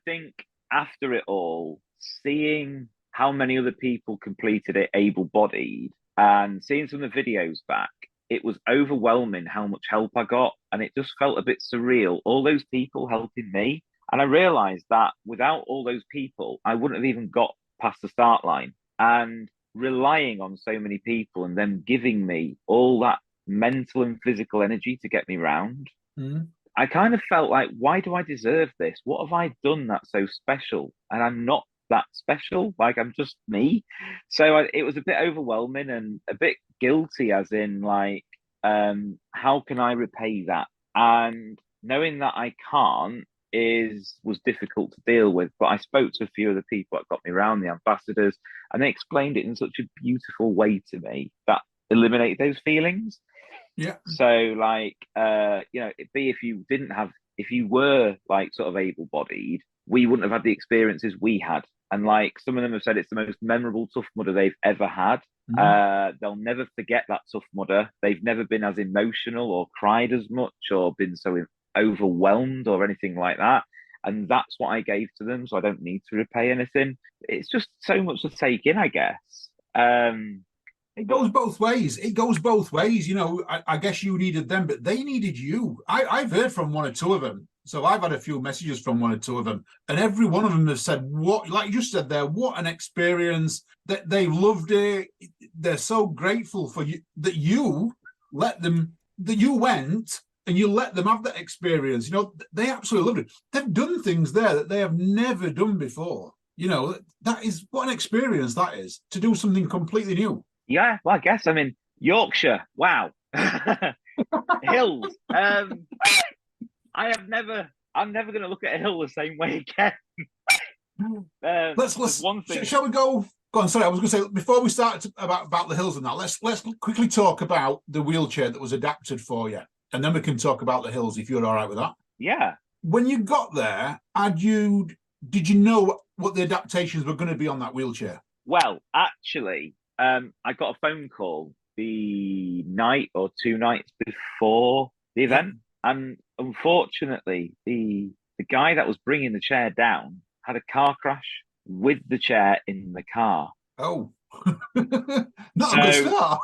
think after it all, seeing how many other people completed it able-bodied and seeing some of the videos back, it was overwhelming how much help I got, and it just felt a bit surreal. All those people helping me, and I realized that without all those people, I wouldn't have even got past the start line. And relying on so many people and them giving me all that mental and physical energy to get me round, I kind of felt like, why do I deserve this? What have I done that's so special? And I'm not that special. Like, I'm just me. So it was a bit overwhelming and a bit guilty, as in like, how can I repay that? And knowing that I can't was difficult to deal with. But I spoke to a few of the people that got me around, the ambassadors, and they explained it in such a beautiful way to me that eliminated those feelings. Yeah. So like, if you were like sort of able-bodied, we wouldn't have had the experiences we had. And like some of them have said it's the most memorable Tough Mudder they've ever had. They'll never forget that Tough Mudder. They've never been as emotional or cried as much or been so overwhelmed or anything like that. And that's what I gave to them. So I don't need to repay anything. It's just so much to take in, I guess. It goes both ways. I guess you needed them, but they needed you. I've heard from one or two of them. So I've had a few messages from one or two of them, and every one of them has said, what, like you just said there, what an experience, that they loved it. They're so grateful for you, that you went and you let them have that experience. They absolutely loved it. They've done things there that they have never done before. That is, what an experience that is, to do something completely new. Yeah, well, I guess, Yorkshire, wow. Hills. I'm never going to look at a hill the same way again. Let's one thing. Shall we go? Go on. Sorry, I was going to say, before we start about the hills and that, let's quickly talk about the wheelchair that was adapted for you, and then we can talk about the hills if you're all right with that. Yeah. When you got there, did you know what the adaptations were going to be on that wheelchair? Well, actually, I got a phone call the night or 2 nights before the event. And unfortunately, the guy that was bringing the chair down had a car crash with the chair in the car. Oh, not a good start.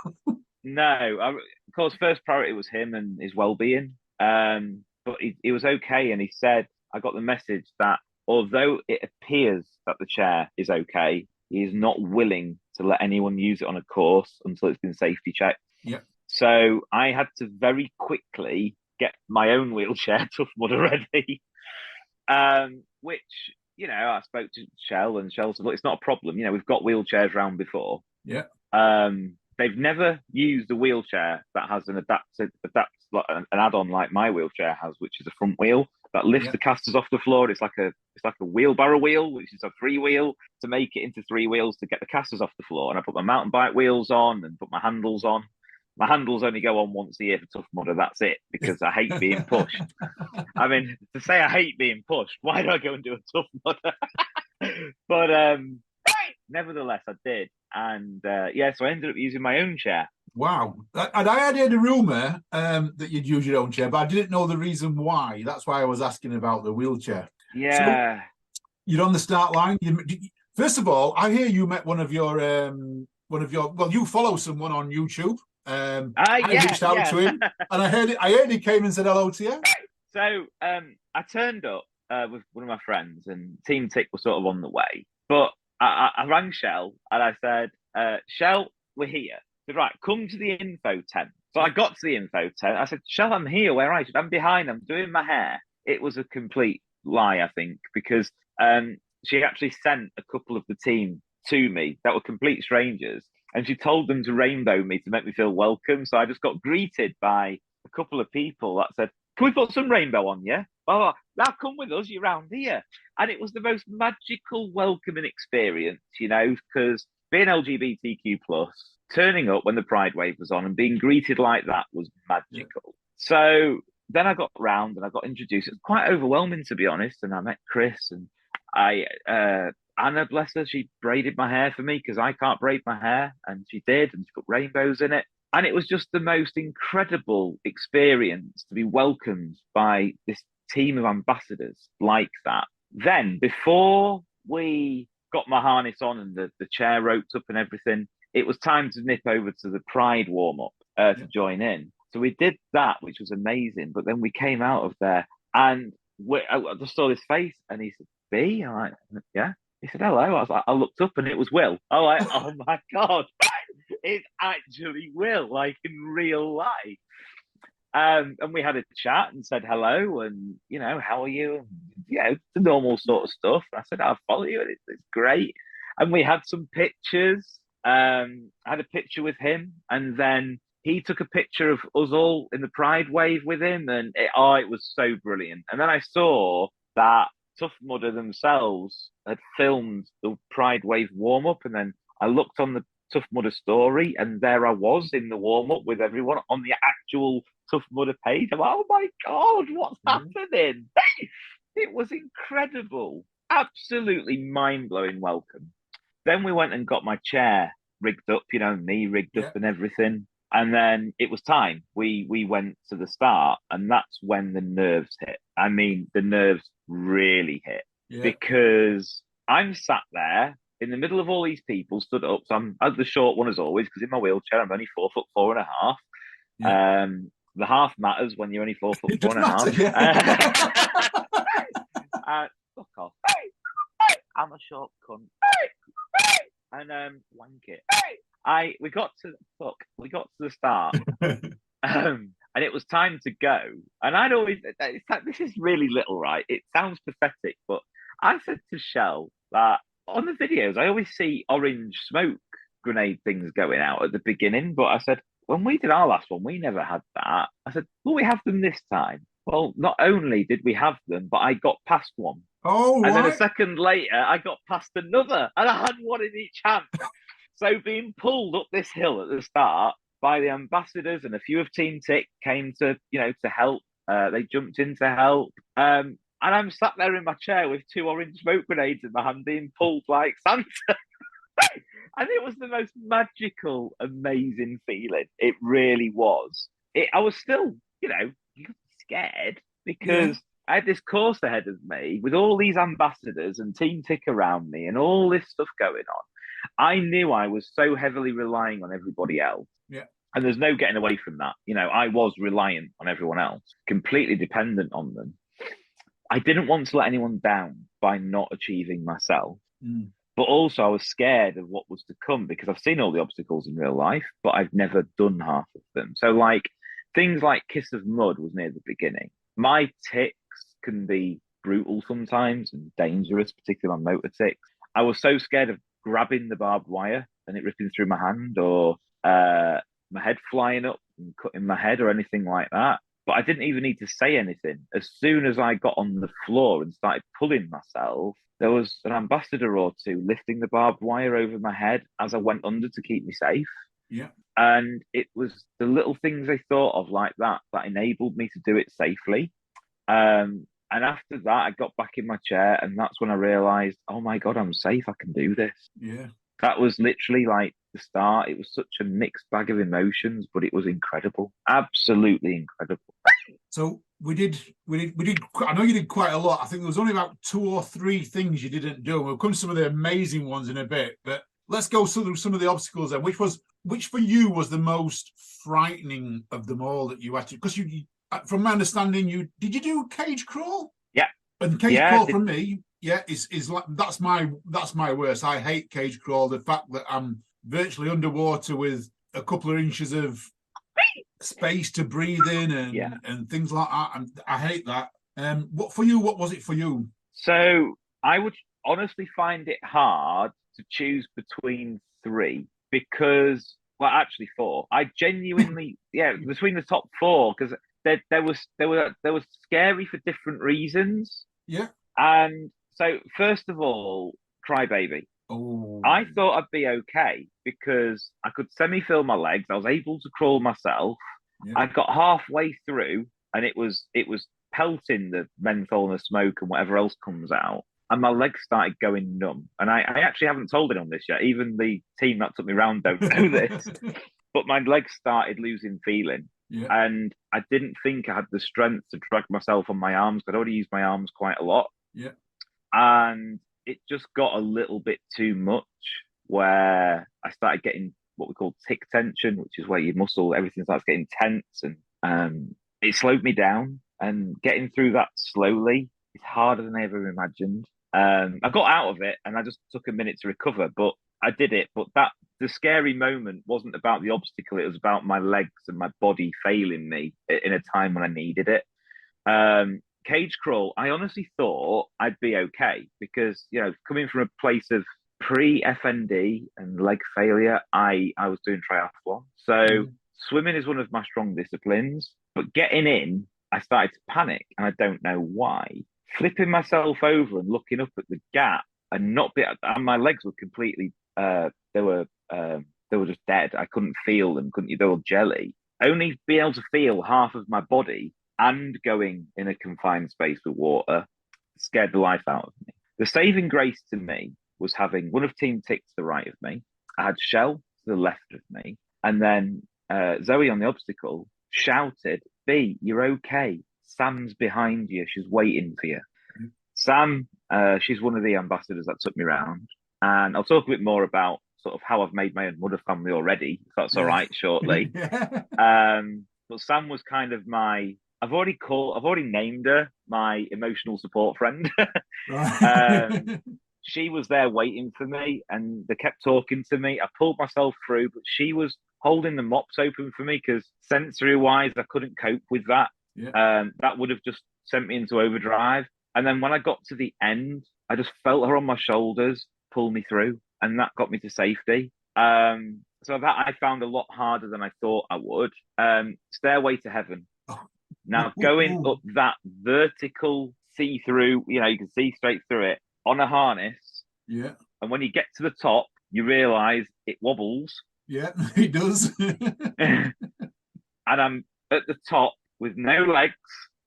No, of course, first priority was him and his well-being. But he was okay. And he said, I got the message that although it appears that the chair is okay, he is not willing to let anyone use it on a course until it's been safety checked. Yeah. So I had to very quickly get my own wheelchair Tough Mudder ready, which, you know, I spoke to Shell, and Shell said, look, it's not a problem. You know, we've got wheelchairs around before. Yeah. They've never used a wheelchair that has an an add-on like my wheelchair has, which is a front wheel that lifts the casters off the floor. It's like a wheelbarrow wheel, which is a 3-wheel to make it into 3 wheels to get the casters off the floor. And I put my mountain bike wheels on and put my handles on. My handles only go on once a year for Tough Mudder. That's it, because I hate being pushed. I mean, to say I hate being pushed, why do I go and do a Tough Mudder? But nevertheless, I did. And so I ended up using my own chair. Wow. And I had heard a rumour that you'd use your own chair, but I didn't know the reason why. That's why I was asking about the wheelchair. Yeah. So you're on the start line. First of all, I hear you met one of your, well, you follow someone on YouTube. I reached out to him, and I heard he came and said hello to you. So I turned up with one of my friends, and Team Tick was sort of on the way. But I rang Shell, and I said, Shell, we're here. He said, right, come to the info tent. So I got to the info tent. I said, Shell, I'm here. Where are you? I'm behind. I'm doing my hair. It was a complete lie, I think, because she actually sent a couple of the team to me that were complete strangers. And she told them to rainbow me to make me feel welcome. So I just got greeted by a couple of people that said, can we put some rainbow on you? Oh, now come with us, you're round here. And it was the most magical welcoming experience, you know, because being LGBTQ+, turning up when the Pride Wave was on and being greeted like that was magical. Yeah. So then I got round and I got introduced. It was quite overwhelming, to be honest. And I met Chris, and Anna, bless her, she braided my hair for me because I can't braid my hair, and she did, and she put rainbows in it. And it was just the most incredible experience to be welcomed by this team of ambassadors like that. Then, before we got my harness on and the chair roped up and everything, it was time to nip over to the Pride warm-up to join in. So we did that, which was amazing. But then we came out of there, and I just saw his face, and he said, B? I'm like, yeah. He said, hello. I was like, I looked up, and it was Will. I was like, oh my God, it's actually Will, like in real life. And we had a chat and said hello, and, you know, how are you? And, you know, the normal sort of stuff. And I said, I'll follow you, and it's great. And we had some pictures. I had a picture with him, and then he took a picture of us all in the Pride Wave with him, and it was so brilliant. And then I saw that Tough Mudder themselves had filmed the Pride Wave warm-up, and then I looked on the Tough Mudder story, and there I was in the warm-up with everyone on the actual Tough Mudder page. I'm like, oh my God, what's happening? It was incredible. Absolutely mind-blowing welcome. Then we went and got my chair rigged up, you know, me rigged up and everything. And then it was time. We went to the start, and that's when the nerves hit. I mean, the nerves really hit because I'm sat there in the middle of all these people stood up. So I'm the short one as always, because in my wheelchair, I'm only 4'4.5". Yeah. The half matters when you're only 4'4.5". Fuck off. I'm a short cunt. And wank it. We got to the start. And it was time to go. And I'd always, this is really little, right? It sounds pathetic, but I said to Shell that on the videos, I always see orange smoke grenade things going out at the beginning. But I said, when we did our last one, we never had that. I said, will we have them this time? Well, not only did we have them, but I got past one. Oh, and then a second later, I got past another, and I had one in each hand. So being pulled up this hill at the start by the ambassadors, and a few of Team Tick came to help. They jumped in to help. And I'm sat there in my chair with 2 orange smoke grenades in my hand, being pulled like Santa. And it was the most magical, amazing feeling. It really was. I was still, scared because I had this course ahead of me with all these ambassadors and Team Tick around me and all this stuff going on. I knew I was so heavily relying on everybody else. Yeah. And there's no getting away from that. I was reliant on everyone else, completely dependent on them. I didn't want to let anyone down, by not achieving myself. Mm. But also I was scared of what was to come because I've seen all the obstacles in real life, but I've never done half of them. So like things like Kiss of Mud was near the beginning. My tics can be brutal sometimes and dangerous, particularly on motor tics. I was so scared of grabbing the barbed wire and it ripping through my hand, or my head flying up and cutting my head or anything like that. But I didn't even need to say anything. As soon as I got on the floor and started pulling myself, there was an ambassador or two lifting the barbed wire over my head as I went under to keep me safe. Yeah. And it was the little things I thought of like that that enabled me to do it safely. And after that, I got back in my chair, and that's when I realized, oh my God, I'm safe. I can do this. Yeah. That was literally like the start. It was such a mixed bag of emotions, but it was incredible. Absolutely incredible. So we did. I know you did quite a lot. I think there was only about 2 or 3 things you didn't do. We'll come to some of the amazing ones in a bit, but let's go through some of the obstacles then. Which for you was the most frightening of them all that you had to? Because you, from my understanding, did you do cage crawl? Yeah. And cage crawl for me, is like that's my worst. I hate cage crawl. The fact that I'm virtually underwater with a couple of inches of space to breathe in and things like that. And I hate that. What was it for you? So I would honestly find it hard to choose between 3 because, well, actually 4. I genuinely, between the top 4 because they were scary for different reasons. Yeah. And so first of all, Crybaby. Oh. I thought I'd be okay because I could semi-feel my legs. I was able to crawl myself. Yeah. I got halfway through and it was pelting the menthol and the smoke and whatever else comes out. And my legs started going numb. And I actually haven't told anyone this yet. Even the team that took me round don't know this. But my legs started losing feeling. Yeah. And I didn't think I had the strength to drag myself on my arms. I'd already used my arms quite a lot. Yeah. And it just got a little bit too much where I started getting what we call tick tension, which is where your muscle, everything starts getting tense. And it slowed me down. And getting through that slowly is harder than I ever imagined. I got out of it and I just took a minute to recover, but I did it. But the scary moment wasn't about the obstacle. It was about my legs and my body failing me in a time when I needed it. Cage crawl, I honestly thought I'd be okay because, coming from a place of pre-FND and leg failure, I was doing triathlon. So swimming is one of my strong disciplines, but getting in, I started to panic and I don't know why. Flipping myself over and looking up at the gap and and my legs were completely, they were just dead. I couldn't feel them, they were jelly. Only being able to feel half of my body and going in a confined space with water scared the life out of me. The saving grace to me was having one of Team Tick to the right of me. I had Shell to the left of me. And then Zoe on the obstacle shouted, "B, you're okay. Sam's behind you. She's waiting for you." Sam, she's one of the ambassadors that took me around. And I'll talk a bit more about sort of how I've made my own mother family already, if that's all right, shortly. But Sam was kind of I've already named her my emotional support friend. She was there waiting for me and they kept talking to me. I pulled myself through, but she was holding the mops open for me because sensory wise, I couldn't cope with that. Yeah. That would have just sent me into overdrive. And then when I got to the end, I just felt her on my shoulders pull me through, and that got me to safety. So that I found a lot harder than I thought I would. Stairway to Heaven. Now going up that vertical see-through, you can see straight through it on a harness. Yeah. And when you get to the top, you realise it wobbles. Yeah, it does. And I'm at the top with no legs,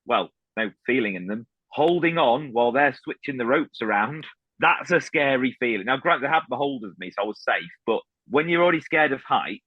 well, no feeling in them, holding on while they're switching the ropes around. That's a scary feeling. Now, granted, they had the hold of me, so I was safe. But when you're already scared of heights,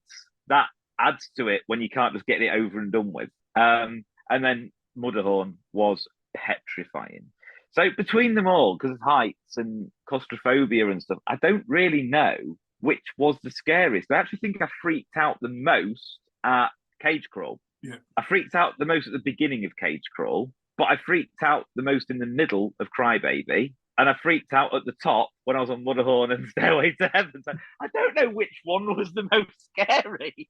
that adds to it when you can't just get it over and done with. And then Mudderhorn was petrifying. So between them all, because of heights and claustrophobia and stuff, I don't really know which was the scariest. I actually think I freaked out the most at Cage Crawl. Yeah. I freaked out the most at the beginning of Cage Crawl, but I freaked out the most in the middle of Crybaby. and I freaked out at the top when I was on Mudderhorn and Stairway to Heaven. So I don't know which one was the most scary.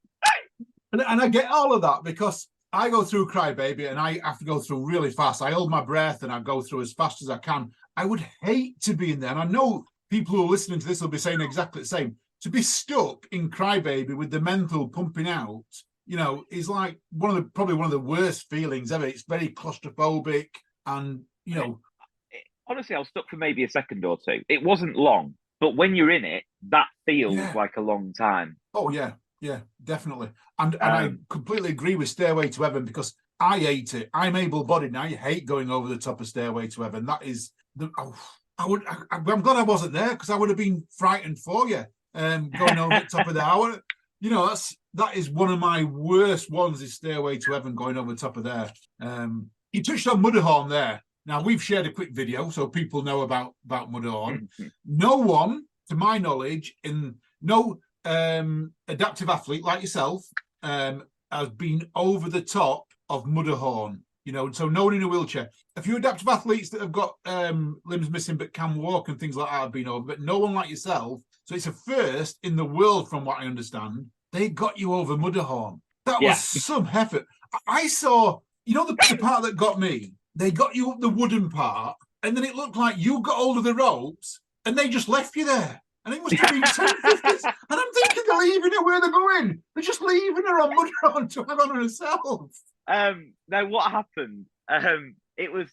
And I get all of that because I go through Crybaby and I have to go through really fast. I hold my breath and I go through as fast as I can. I would hate to be in there. And I know people who are listening to this will be saying exactly the same. To be stuck in Crybaby with the mental pumping out, you know, is like probably one of the worst feelings ever. It's very claustrophobic and, you know. Honestly, I was stuck for maybe a second or two. It wasn't long, but when you're in it, that feels like a long time. Oh, yeah. Yeah, definitely. And I completely agree with Stairway to Heaven because I hate it. I'm able-bodied and I hate going over the top of Stairway to Heaven. That is I'm glad I wasn't there because I would have been frightened for you going over the top of the hour. You know, that is one of my worst ones is Stairway to Heaven going over the top of there. You touched on Mudderhorn there. Now we've shared a quick video so people know about Mudderhorn. No one, to my knowledge, adaptive athlete like yourself has been over the top of Mudderhorn, you know, so no one in a wheelchair. A few adaptive athletes that have got limbs missing but can walk and things like that have been over, but no one like yourself. So it's a first in the world from what I understand. They got you over Mudderhorn. That was some effort. I saw, you know, the part that got me, they got you up the wooden part and then it looked like you got hold of the ropes and they just left you there. And it must have been 10:50s. And I'm thinking they're leaving her where they're going. They're just leaving her on Mudderhorn to hang on herself. Now, what happened? It was.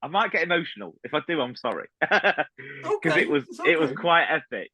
I might get emotional. If I do, I'm sorry. Because it was quite epic.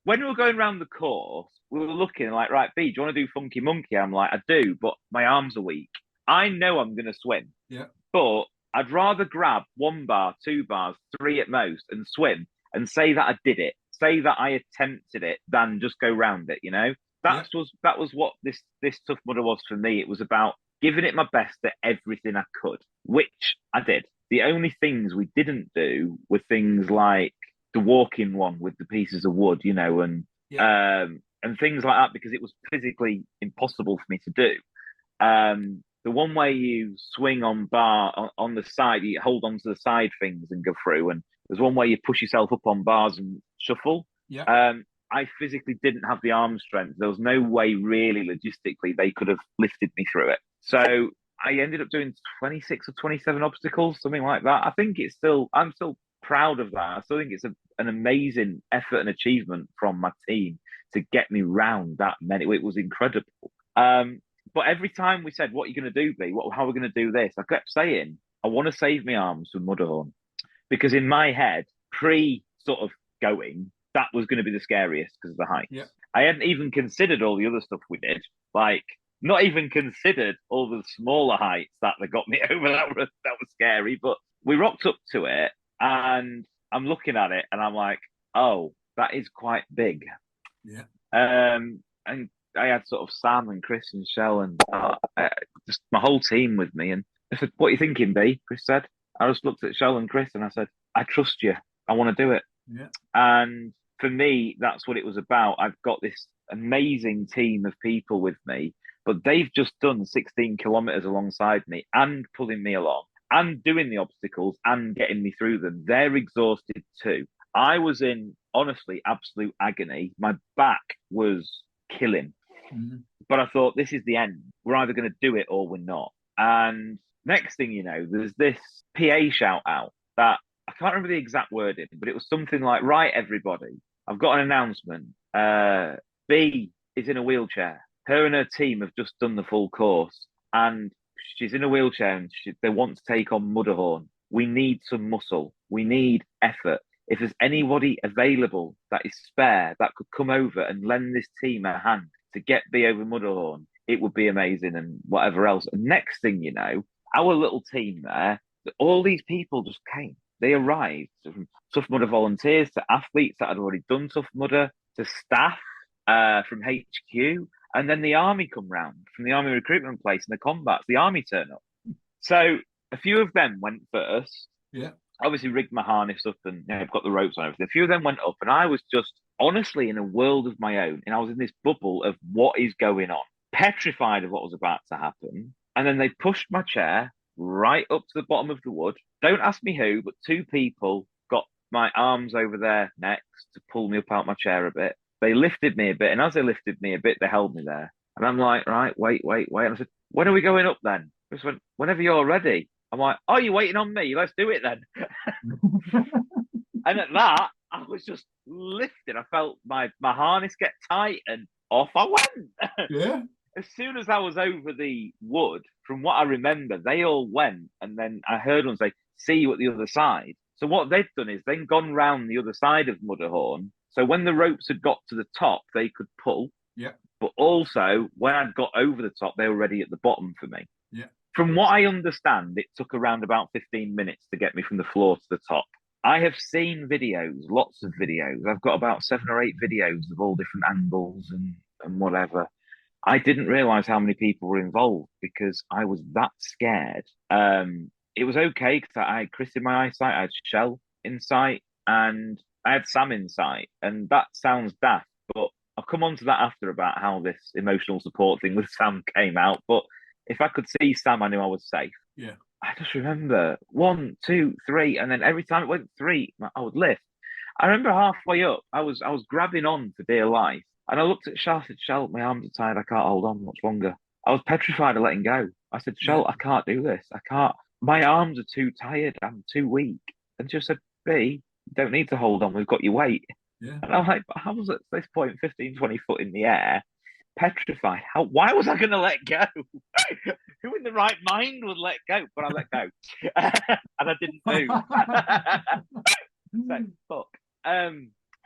When we were going around the course, we were looking like, right, B, do you want to do Funky Monkey? I'm like, I do, but my arms are weak. I know I'm going to swim. Yeah. But I'd rather grab 1 bar, 2 bars, 3 at most, and swim and say that I did it. Say that I attempted it than just go round it, you know? That was what this Tough Mudder was for me. It was about giving it my best at everything I could, which I did. The only things we didn't do were things like the walking one with the pieces of wood, you know, and things like that because it was physically impossible for me to do. The one where you swing on on the side, you hold on to the side things and go through, and there's one where you push yourself up on bars and shuffle. Yeah. I physically didn't have the arm strength. There was no way really logistically they could have lifted me through it. So I ended up doing 26 or 27 obstacles, something like that. I think I'm still proud of that. I still think it's an amazing effort and achievement from my team to get me round that many. It was incredible. But every time we said, what are you going to do, B? How are we going to do this? I kept saying, I want to save my arms from Mudderhorn. Because in my head, sort of going, that was going to be the scariest because of the height. Yeah. I hadn't even considered all the other stuff we did, like not even considered all the smaller heights that they got me over. That was scary, but we rocked up to it, and I'm looking at it, and I'm like, oh, that is quite big. Yeah. And I had sort of Sam and Chris and Shell and just my whole team with me, and I said, "What are you thinking, B?" Chris said. I just looked at Shell and Chris and I said, I trust you. I want to do it. Yeah. And for me, that's what it was about. I've got this amazing team of people with me, but they've just done 16 kilometers alongside me and pulling me along and doing the obstacles and getting me through them. They're exhausted too. I was in, honestly, absolute agony. My back was killing. Mm-hmm. But I thought, this is the end. We're either going to do it or we're not. And next thing you know, there's this PA shout out that I can't remember the exact wording, but it was something like, right, everybody, I've got an announcement. B is in a wheelchair. Her and her team have just done the full course and she's in a wheelchair and they want to take on Mudderhorn. We need some muscle. We need effort. If there's anybody available that is spare that could come over and lend this team a hand to get B over Mudderhorn, it would be amazing and whatever else. And next thing you know, our little team there, all these people just came. They arrived from Tough Mudder volunteers to athletes that had already done Tough Mudder to staff from HQ. And then the army come round from the army recruitment place and the combats, the army turn up. So a few of them went first. Yeah. Obviously rigged my harness up and I've got the ropes on everything. A few of them went up and I was just honestly in a world of my own. And I was in this bubble of what is going on, petrified of what was about to happen. And then they pushed my chair right up to the bottom of the wood. Don't ask me who, but 2 people got my arms over their necks to pull me up out my chair a bit. They lifted me a bit, and as they lifted me a bit, they held me there. And I'm like, right, wait. And I said, when are we going up then? Chris went, whenever you're ready. I'm like, oh, you're waiting on me? Let's do it then. And at that, I was just lifted. I felt my harness get tight, and off I went. Yeah. As soon as I was over the wood, from what I remember, they all went, and then I heard one say, see you at the other side. So what they'd done is then gone round the other side of Mudderhorn. So when the ropes had got to the top, they could pull. Yeah. But also, when I'd got over the top, they were ready at the bottom for me. Yeah. From what I understand, it took around about 15 minutes to get me from the floor to the top. I have seen videos, lots of videos. I've got about 7 or 8 videos of all different angles and whatever. I didn't realize how many people were involved because I was that scared. It was okay because I had Chris in my eyesight, I had Shell in sight, and I had Sam in sight. And that sounds daft, but I'll come on to that after about how this emotional support thing with Sam came out. But if I could see Sam, I knew I was safe. Yeah. I just remember 1, 2, 3, and then every time it went 3, I would lift. I remember halfway up, I was grabbing on for dear life. And I looked at Shell, I said, Shell, my arms are tired, I can't hold on much longer. I was petrified of letting go. I said, Shell, I can't do this. I can't. My arms are too tired. I'm too weak. And she said, B, you don't need to hold on. We've got your weight. Yeah. And I'm like, but I was at this point 15, 20 foot in the air, petrified. Why was I going to let go? Who in the right mind would let go? But I let go. And I didn't move. So, fuck.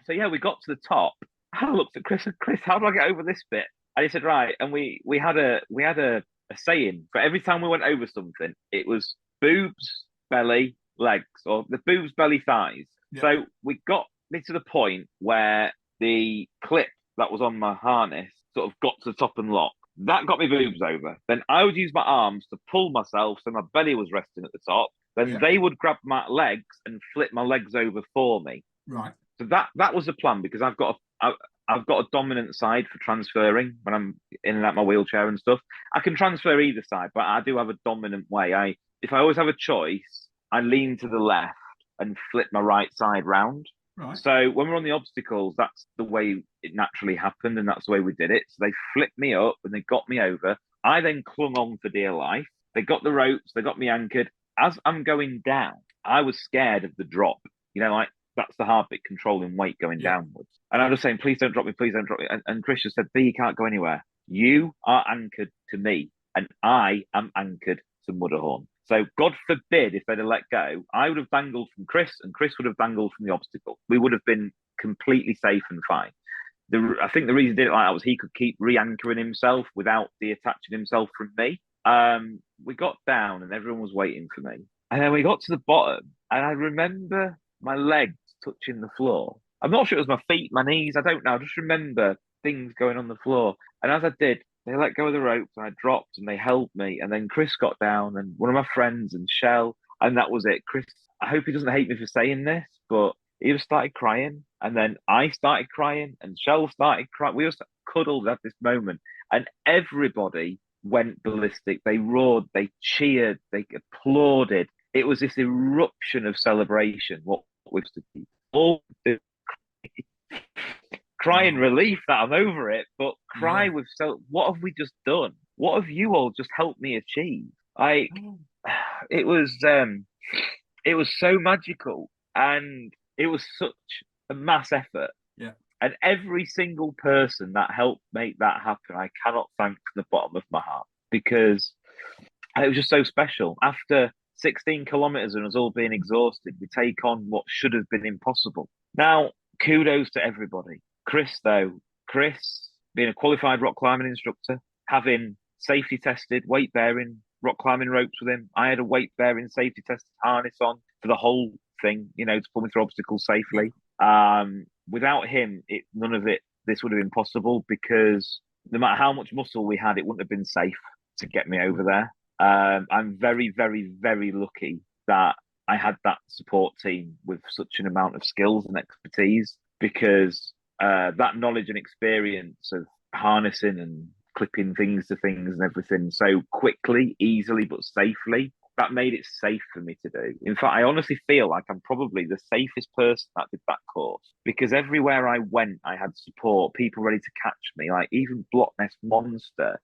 So yeah, we got to the top. I looked at Chris and Chris, how do I get over this bit? And he said, right. And we had a saying for every time we went over something, it was boobs, belly, legs, or the boobs, belly, thighs. Yeah. So we got me to the point where the clip that was on my harness sort of got to the top and locked. That got me boobs over. Then I would use my arms to pull myself so my belly was resting at the top. Then they would grab my legs and flip my legs over for me. Right. So that was the plan because I've got a dominant side for transferring when I'm in and out my wheelchair and stuff. I can transfer either side, but I do have a dominant way. If I always have a choice, I lean to the left and flip my right side round. Right. So when we're on the obstacles, that's the way it naturally happened, and that's the way we did it. So they flipped me up and they got me over. I then clung on for dear life. They got the ropes, they got me anchored. As I'm going down, I was scared of the drop. You know, like that's the hard bit, controlling weight going downwards. And I was saying, please don't drop me, please don't drop me. And Chris just said, B, you can't go anywhere. You are anchored to me, and I am anchored to Mudderhorn. So God forbid if they'd have let go, I would have dangled from Chris, and Chris would have dangled from the obstacle. We would have been completely safe and fine. I think the reason he did it like that was he could keep re-anchoring himself without detaching himself from me. We got down and everyone was waiting for me. And then we got to the bottom, and I remember my legs touching the floor. I'm not sure it was my feet, my knees, I don't know. I just remember things going on the floor. And as I did, they let go of the ropes and I dropped and they held me. And then Chris got down and one of my friends and Shell, and that was it. Chris, I hope he doesn't hate me for saying this, but he just started crying. And then I started crying and Shell started crying. We all cuddled at this moment, and everybody went ballistic. They roared, they cheered, they applauded. It was this eruption of celebration. What we've all cry in relief that I'm over it, but cry with what have we just done? What have you all just helped me achieve? It was so magical, and it was such a mass effort. Yeah. And every single person that helped make that happen, I cannot thank from the bottom of my heart, because it was just so special. After 16 kilometers and us all being exhausted, we take on what should have been impossible. Now, kudos to everybody. Chris, being a qualified rock climbing instructor, having safety tested, weight bearing rock climbing ropes with him. I had a weight bearing safety tested harness on for the whole thing, to pull me through obstacles safely. Without him, none of this would have been possible, because no matter how much muscle we had, it wouldn't have been safe to get me over there. I'm very, very, very lucky that I had that support team with such an amount of skills and expertise, because that knowledge and experience of harnessing and clipping things to things and everything so quickly, easily, but safely, that made it safe for me to do. In fact, I honestly feel like I'm probably the safest person that did that course, because everywhere I went, I had support, people ready to catch me, like even Block Nest Monster.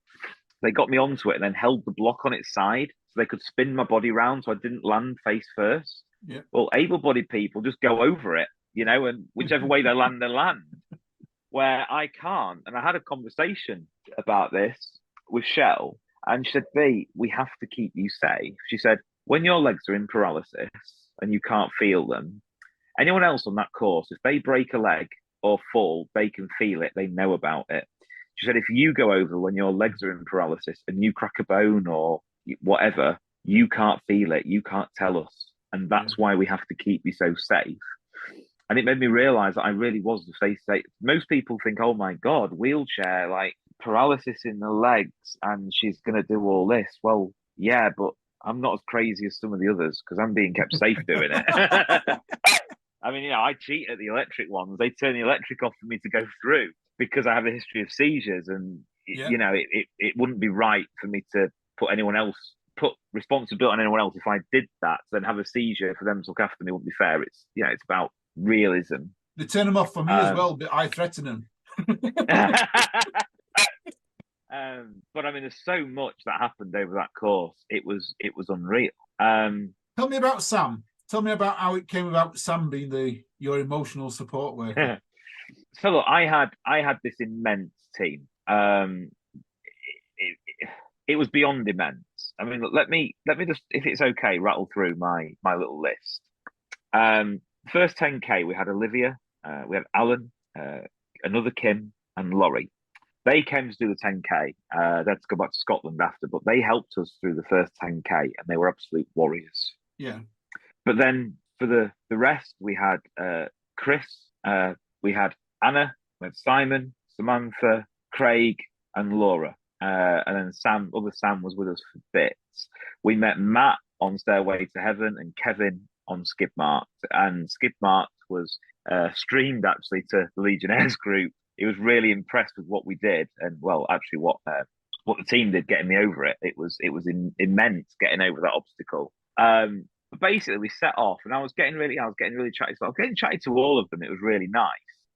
They got me onto it and then held the block on its side so they could spin my body round so I didn't land face first. Yeah. Well, able-bodied people just go over it, you know, and whichever way they land, where I can't. And I had a conversation about this with Shell, and she said, B, we have to keep you safe. She said, when your legs are in paralysis and you can't feel them, anyone else on that course, if they break a leg or fall, they can feel it, they know about it. She said, if you go over when your legs are in paralysis and you crack a bone or whatever, you can't feel it, you can't tell us. And that's why we have to keep you so safe. And it made me realize that I really was the safe. Most people think, oh my God, wheelchair, like paralysis in the legs, and she's going to do all this. Well, yeah, but I'm not as crazy as some of the others because I'm being kept safe doing it. I mean, you know, I cheat at the electric ones. They turn the electric off for me to go through because I have a history of seizures, and you know, it wouldn't be right for me to put responsibility on anyone else. If I did that, then have a seizure for them to look after me wouldn't be fair. It's, you know, it's about realism. They turn them off for me as well, but I threaten them. But I mean, there's so much that happened over that course. It was unreal. Tell me about Sam. Tell me about how it came about Sam being your emotional support worker. So look, I had this immense team. It was beyond immense. I mean, look, let me just, if it's okay, rattle through my little list. First 10K, we had Olivia, we had Alan, another Kim, and Laurie. They came to do the 10K. They had to go back to Scotland after, but they helped us through the first 10K, and they were absolute warriors. Yeah. But then for the rest, we had Chris, we had Anna, we had Simon, Samantha, Craig, and Laura. And then Sam was with us for bits. We met Matt on Stairway to Heaven and Kevin on Skidmarked. And Skidmarked was streamed actually to the Legionnaires group. He was really impressed with what we did, and well, actually what the team did getting me over it. It was immense getting over that obstacle. But basically, we set off, and I was getting really chatty. So I was getting chatty to all of them. It was really nice.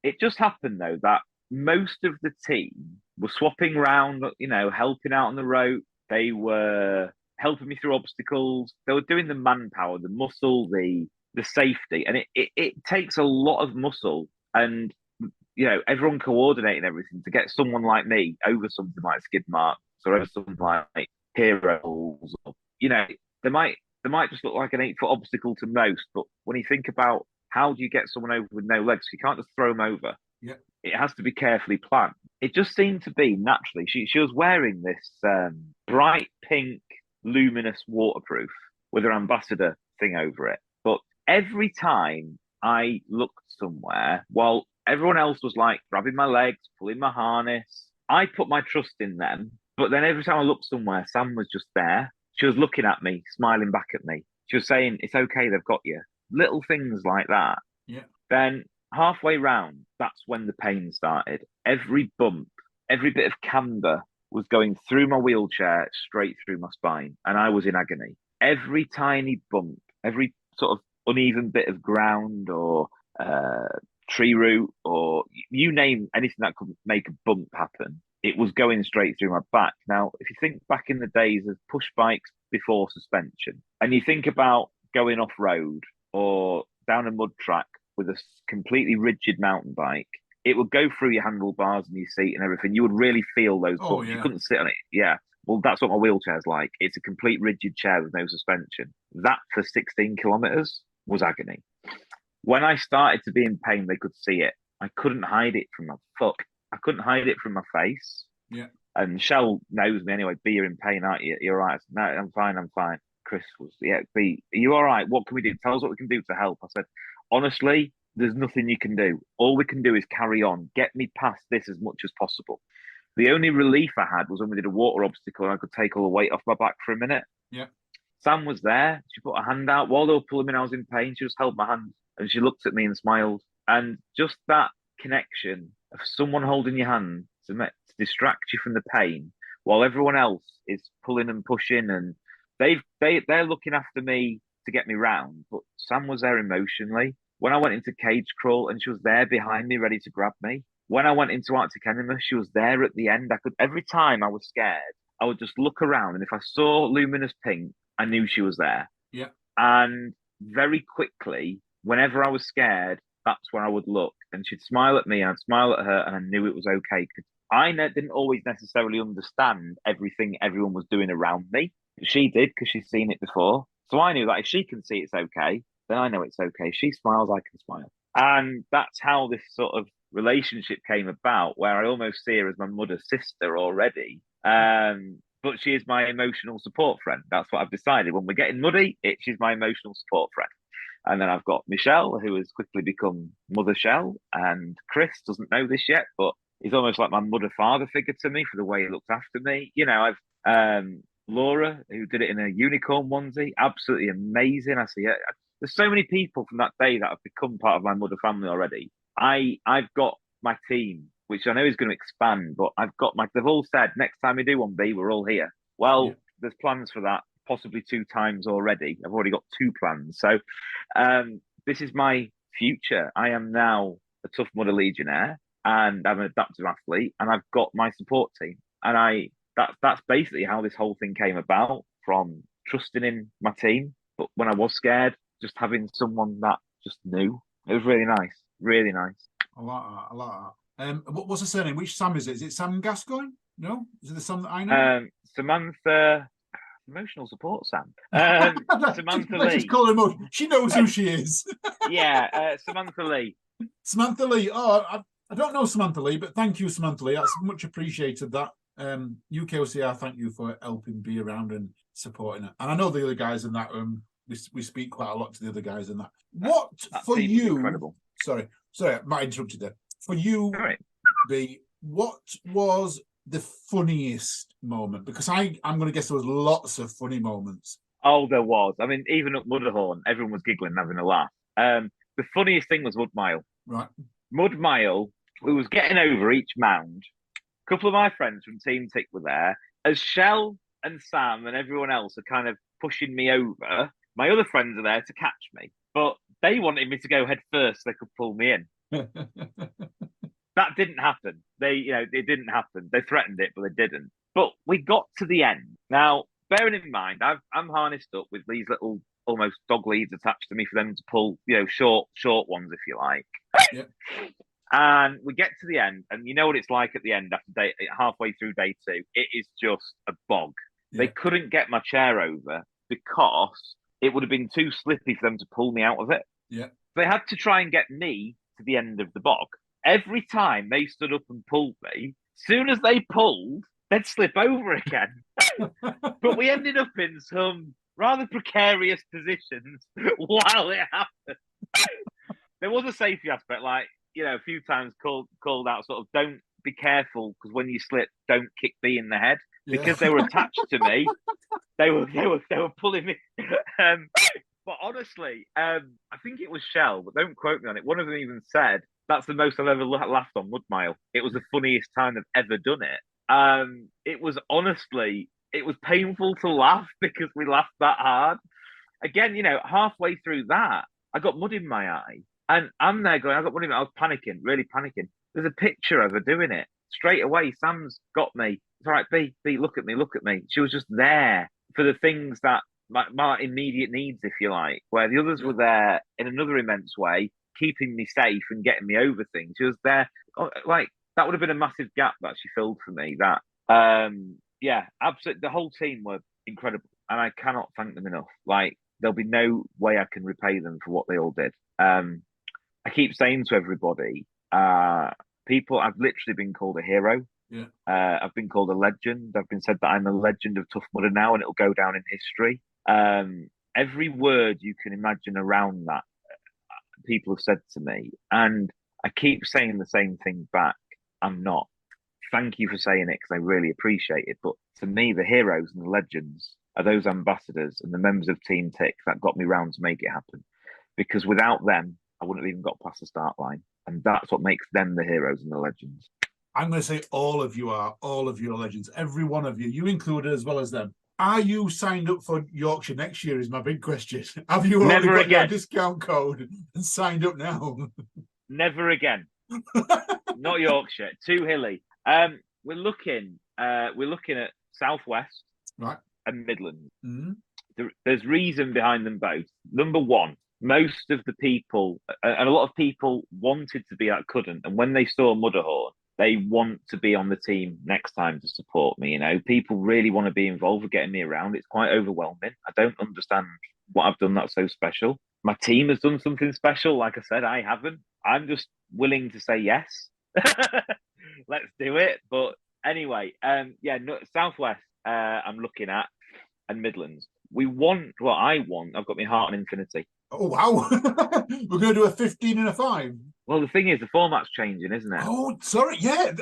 It just happened though that most of the team were swapping around, you know, helping out on the rope. They were helping me through obstacles. They were doing the manpower, the muscle, the safety, and it takes a lot of muscle and, you know, everyone coordinating everything to get someone like me over something like Skidmarks or over something like Heroes. Or, you know, they might just look like an 8-foot obstacle to most, but when you think about how do you get someone over with no legs, you can't just throw them over. Yeah. It has to be carefully planned. It just seemed to be naturally. She was wearing this bright pink, luminous waterproof with her ambassador thing over it. But every time I looked somewhere, while everyone else was like grabbing my legs, pulling my harness, I put my trust in them. But then every time I looked somewhere, Sam was just there. She was looking at me, smiling back at me. She was saying, it's okay, they've got you. Little things like that. Yeah. Then halfway round, that's when the pain started. Every bump, every bit of camber was going through my wheelchair straight through my spine, and I was in agony. Every tiny bump, every sort of uneven bit of ground or tree root or you name anything that could make a bump happen, it was going straight through my back. Now, if you think back in the days of push bikes before suspension, and you think about going off-road or down a mud track with a completely rigid mountain bike, it would go through your handlebars and your seat and everything. You would really feel those bumps. Yeah. You couldn't sit on it. Yeah. Well, that's what my wheelchair's like. It's a complete rigid chair with no suspension. That for 16 kilometers was agony. When I started to be in pain, they could see it. I couldn't hide it from I couldn't hide it from my face. Yeah. And Shell knows me anyway. B, you're in pain, aren't you? You're right. No, I'm fine. Chris was, yeah, B, are you all right? What can we do? Tell us what we can do to help. I said, honestly, there's nothing you can do. All we can do is carry on. Get me past this as much as possible. The only relief I had was when we did a water obstacle and I could take all the weight off my back for a minute. Yeah. Sam was there. She put her hand out. While they were pulling me and I was in pain, she just held my hand and she looked at me and smiled. And just that connection of someone holding your hand to distract you from the pain while everyone else is pulling and pushing and they're looking after me to get me round, but Sam was there emotionally. When I went into cage crawl and she was there behind me, ready to grab me. When I went into Arctic Enema, she was there at the end. Every time I was scared, I would just look around, and if I saw luminous pink, I knew she was there. Yeah. And very quickly, whenever I was scared, that's where I would look, and she'd smile at me, and I'd smile at her, and I knew it was okay. Because I didn't always necessarily understand everything everyone was doing around me. She did, because she's seen it before. So I knew that if she can see it's okay, then I know it's okay. She smiles, I can smile. And that's how this sort of relationship came about, where I almost see her as my mother's sister already. But she is my emotional support friend. That's what I've decided. When we're getting muddy, she's my emotional support friend. And then I've got Michelle, who has quickly become Mother Shell, and Chris doesn't know this yet, but he's almost like my mother-father figure to me for the way he looks after me. You know, I've Laura, who did it in a unicorn onesie, absolutely amazing. I see it. There's so many people from that day that have become part of my mother family already. I've got my team, which I know is going to expand, but they've all said next time we do 1B, we're all here. Well, There's plans for that, possibly 2 times already. I've already got 2 plans. So this is my future. I am now a Tough Mudder Legionnaire, and I'm an adaptive athlete, and I've got my support team. And that's basically how this whole thing came about, from trusting in my team. But when I was scared, just having someone that just knew. It was really nice. Really nice. I like that. What's the surname? Which Sam is it? Is it Sam Gascoigne? No? Is it the Sam that I know? Samantha, emotional support Sam. Samantha Lee. Just call her emotional. She knows who she is. Samantha Lee. Samantha Lee. Oh, I don't know Samantha Lee, but thank you, Samantha Lee. That's much appreciated. That UKOCR, thank you for helping be around and supporting it. And I know the other guys in that room. We speak quite a lot to the other guys in that. What that for you? Incredible. Sorry, I might interrupt you there. For you, right. B, what was the funniest moment? Because I'm going to guess there was lots of funny moments. Oh, there was. I mean, even at Mudderhorn, everyone was giggling, having a laugh. The funniest thing was Mud Mile. Right. Mud Mile, we was getting over each mound. A couple of my friends from Team Tick were there. As Shell and Sam and everyone else are kind of pushing me over, my other friends are there to catch me. But they wanted me to go head first so they could pull me in. That didn't happen. It didn't happen. They threatened it, but they didn't. But we got to the end. Now, bearing in mind, I'm harnessed up with these little almost dog leads attached to me for them to pull, short ones, if you like. Yeah. And we get to the end, and you know what it's like at the end after halfway through day 2. It is just a bog. Yeah. They couldn't get my chair over because it would have been too slippy for them to pull me out of it. Yeah. They had to try and get me to the end of the bog. Every time they stood up and pulled me, soon as they pulled, they'd slip over again. But we ended up in some rather precarious positions while it happened. There was a safety aspect, like, a few times called out sort of, don't be careful, because when you slip, don't kick me in the head. Because they were attached to me. They were pulling me. But honestly, I think it was Shell, but don't quote me on it. One of them even said, that's the most I've ever laughed on Mud Mile. It was the funniest time I've ever done it. It was painful to laugh because we laughed that hard. Again, halfway through that, I got mud in my eye. And I'm there going, I got mud in my eye. I was panicking, really panicking. There's a picture of her doing it. Straight away, Sam's got me. It's all right, B, look at me. She was just there for the things that my immediate needs, if you like, where the others were there in another immense way, keeping me safe and getting me over things. She was there, like, that would have been a massive gap that she filled for me. That, absolutely. The whole team were incredible, and I cannot thank them enough. Like, there'll be no way I can repay them for what they all did. I keep saying to everybody, people, I've literally been called a hero. Yeah. I've been called a legend. I've been said that I'm a legend of Tough Mudder now, and it'll go down in history. Every word you can imagine around that, people have said to me, and I keep saying the same thing back. I'm not. Thank you for saying it, because I really appreciate it. But to me, the heroes and the legends are those ambassadors and the members of Team Tick that got me round to make it happen. Because without them, I wouldn't have even got past the start line. And that's what makes them the heroes and the legends. I'm going to say all of you are legends. Every one of you included, as well as them. Are you signed up for Yorkshire next year is my big question. Have you already Never got your again. discount code and signed up now? Never again. Not Yorkshire. Too hilly. We're looking at Southwest Right. and Midlands. Mm-hmm. There's reason behind them both. Number one, most of the people, and a lot of people wanted to be at couldn't, and when they saw Mudderhorn, they want to be on the team next time to support me. You know, people really want to be involved with getting me around. It's quite overwhelming. I don't understand what I've done that's so special. My team has done something special. Like I said, I haven't. I'm just willing to say yes. Let's do it. But anyway, Southwest, I'm looking at, and Midlands. I want. I've got my heart on Infinity. Oh, wow. We're going to do a 15 and a 5. Well, the thing is, the format's changing, isn't it? Oh, sorry. Yeah.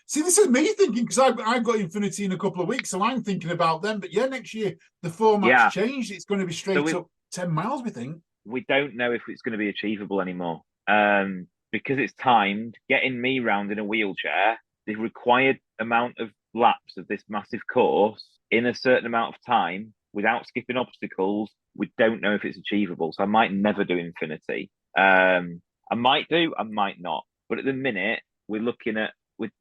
See, this is me thinking, because I've got Infinity in a couple of weeks, so I'm thinking about them. But yeah, next year, the format's changed. It's going to be straight up 10 miles, we think. We don't know if it's going to be achievable anymore. Because it's timed, getting me round in a wheelchair, the required amount of laps of this massive course in a certain amount of time without skipping obstacles, we don't know if it's achievable. So I might never do Infinity. I might do, I might not. But at the minute, we're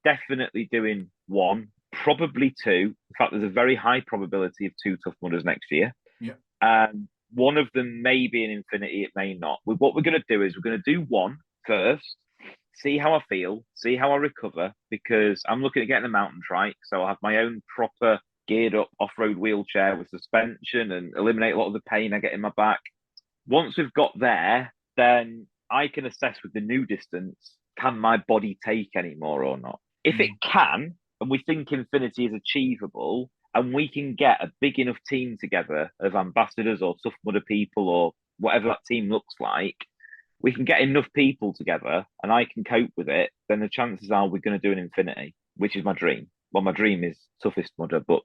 definitely doing one, probably two. In fact, there's a very high probability of 2 Tough Mudders next year. Yeah. One of them may be an Infinity, it may not. What we're going to do is we're going to do one first, see how I feel, see how I recover, because I'm looking at getting a mountain trike. So I'll have my own proper geared up off-road wheelchair with suspension and eliminate a lot of the pain I get in my back. Once we've got there, then I can assess with the new distance, can my body take any more or not? If it can, and we think Infinity is achievable, and we can get a big enough team together of ambassadors or Tough Mudder people or whatever that team looks like, we can get enough people together and I can cope with it, then the chances are we're going to do an Infinity, which is my dream. Well, my dream is Toughest Mudder, but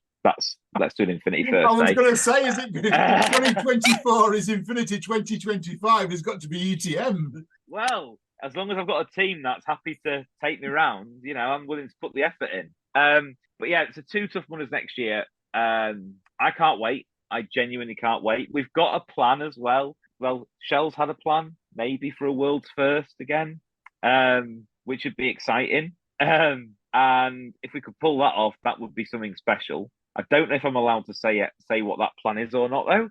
let's do an Infinity first. I was going to say, is it 2024 is Infinity, 2025 has got to be ETM. Well, as long as I've got a team that's happy to take me around, I'm willing to put the effort in. But yeah, it's 2 Tough Mudders next year. I can't wait. I genuinely can't wait. We've got a plan as well. Well, Shell's had a plan, maybe for a world's first again, which would be exciting. And if we could pull that off, that would be something special. I don't know if I'm allowed to say what that plan is or not, though.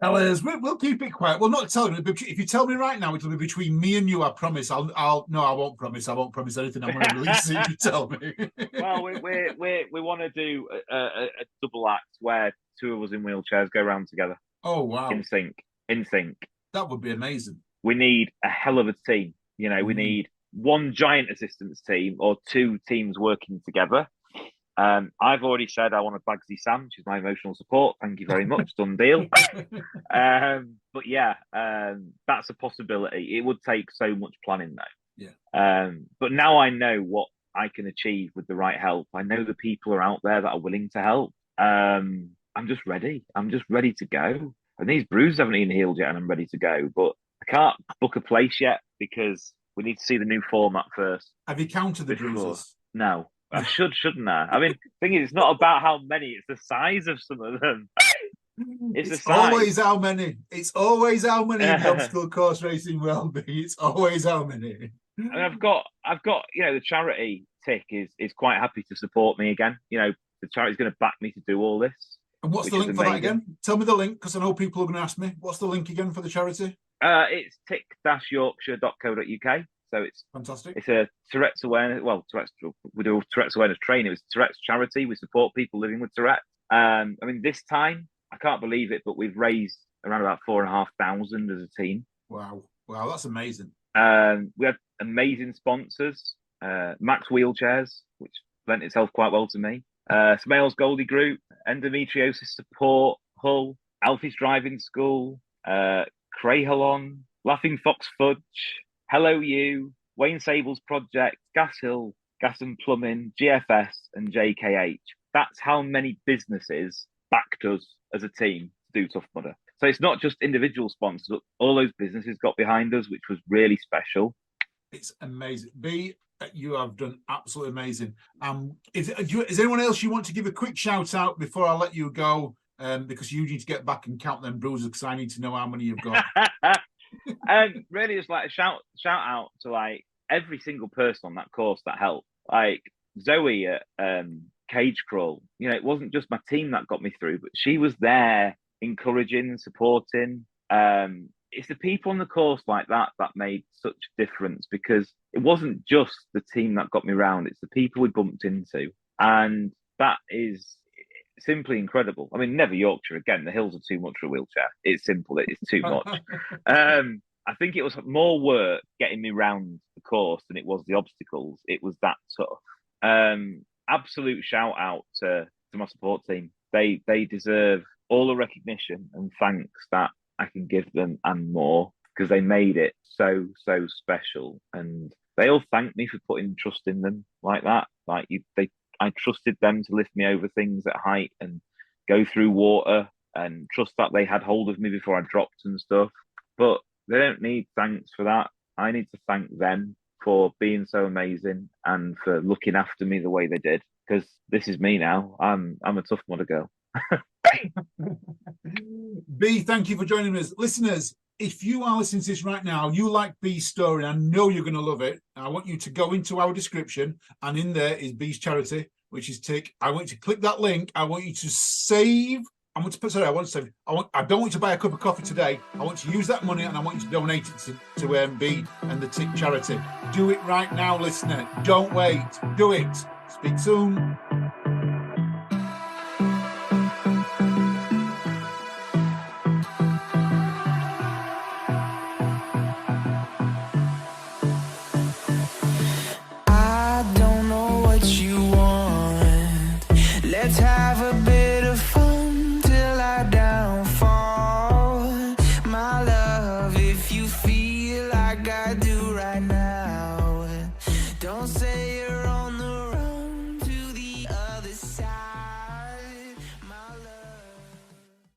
Tell us. We'll keep it quiet. Well, not telling you. If you tell me right now, it'll be between me and you. I promise. No, I won't promise. I won't promise anything. I'm going to release it if you tell me. Well, we want to do a double act where 2 of us in wheelchairs go around together. Oh wow! In sync. That would be amazing. We need a hell of a team. We need one giant assistance team or 2 teams working together. I've already said I want a Bagsy Sam, which is my emotional support. Thank you very much. Done deal. But yeah, that's a possibility. It would take so much planning though. Yeah. But now I know what I can achieve with the right help. I know the people are out there that are willing to help. I'm just ready. I'm just ready to go. And these bruises haven't even healed yet and I'm ready to go. But I can't book a place yet because we need to see the new format first. Have you counted the bruises? No. I shouldn't I? I mean, the thing is, it's not about how many, it's the size of some of them. It's always how many. It's always how many in the obstacle course racing will be. It's always how many. And I've got, the charity tick is quite happy to support me again. The charity's going to back me to do all this. And what's the link for that again? Tell me the link, because I know people are going to ask me. What's the link again for the charity? It's tick-yorkshire.co.uk. So it's fantastic. It's a Tourette's awareness. Well, we do Tourette's awareness training. It's Tourette's charity. We support people living with Tourette's. This time I can't believe it, but we've raised around about 4,500 as a team. Wow, that's amazing. We had amazing sponsors. Max Wheelchairs, which lent itself quite well to me. Smales Goldie Group, Endometriosis Support, Hull, Alfie's Driving School, Crayhalon, Laughing Fox Fudge, Hello You, Wayne Sable's Project, Gas Hill, Gas and Plumbing, GFS, and JKH. That's how many businesses backed us as a team to do Tough Mudder. So it's not just individual sponsors, but all those businesses got behind us, which was really special. It's amazing. Bea, you have done absolutely amazing. Is anyone else you want to give a quick shout out before I let you go? Because you need to get back and count them bruises because I need to know how many you've got. Really, it's like a shout out to like every single person on that course that helped. Like Zoe at Cage Crawl, you know, it wasn't just my team that got me through, but she was there encouraging, supporting. It's the people on the course like that made such a difference, because it wasn't just the team that got me round, it's the people we bumped into. And that is simply incredible. I mean, never Yorkshire again. The hills are too much for a wheelchair. It's simple. It's too much. I think it was more work getting me round the course than it was the obstacles. It was that tough. Absolute shout out to my support team. They deserve all the recognition and thanks that I can give them and more, because they made it so special. And they all thanked me for putting trust in them like that. Like I trusted them to lift me over things at height and go through water, and trust that they had hold of me before I dropped and stuff. But they don't need thanks for that. I need to thank them for being so amazing and for looking after me the way they did, because this is me now. I'm a tough mudder girl. Bea, thank you for joining us. Listeners, if you are listening to this right now, you like Bea's story, I know you're going to love it. I want you to go into our description, and in there is Bea's charity, which is Tick. I want you to click that link. I want you to save. I don't want you to buy a cup of coffee today. I want you to use that money, and I want you to donate it to Bea and the Tick charity. Do it right now, listener. Don't wait. Do it. Speak soon.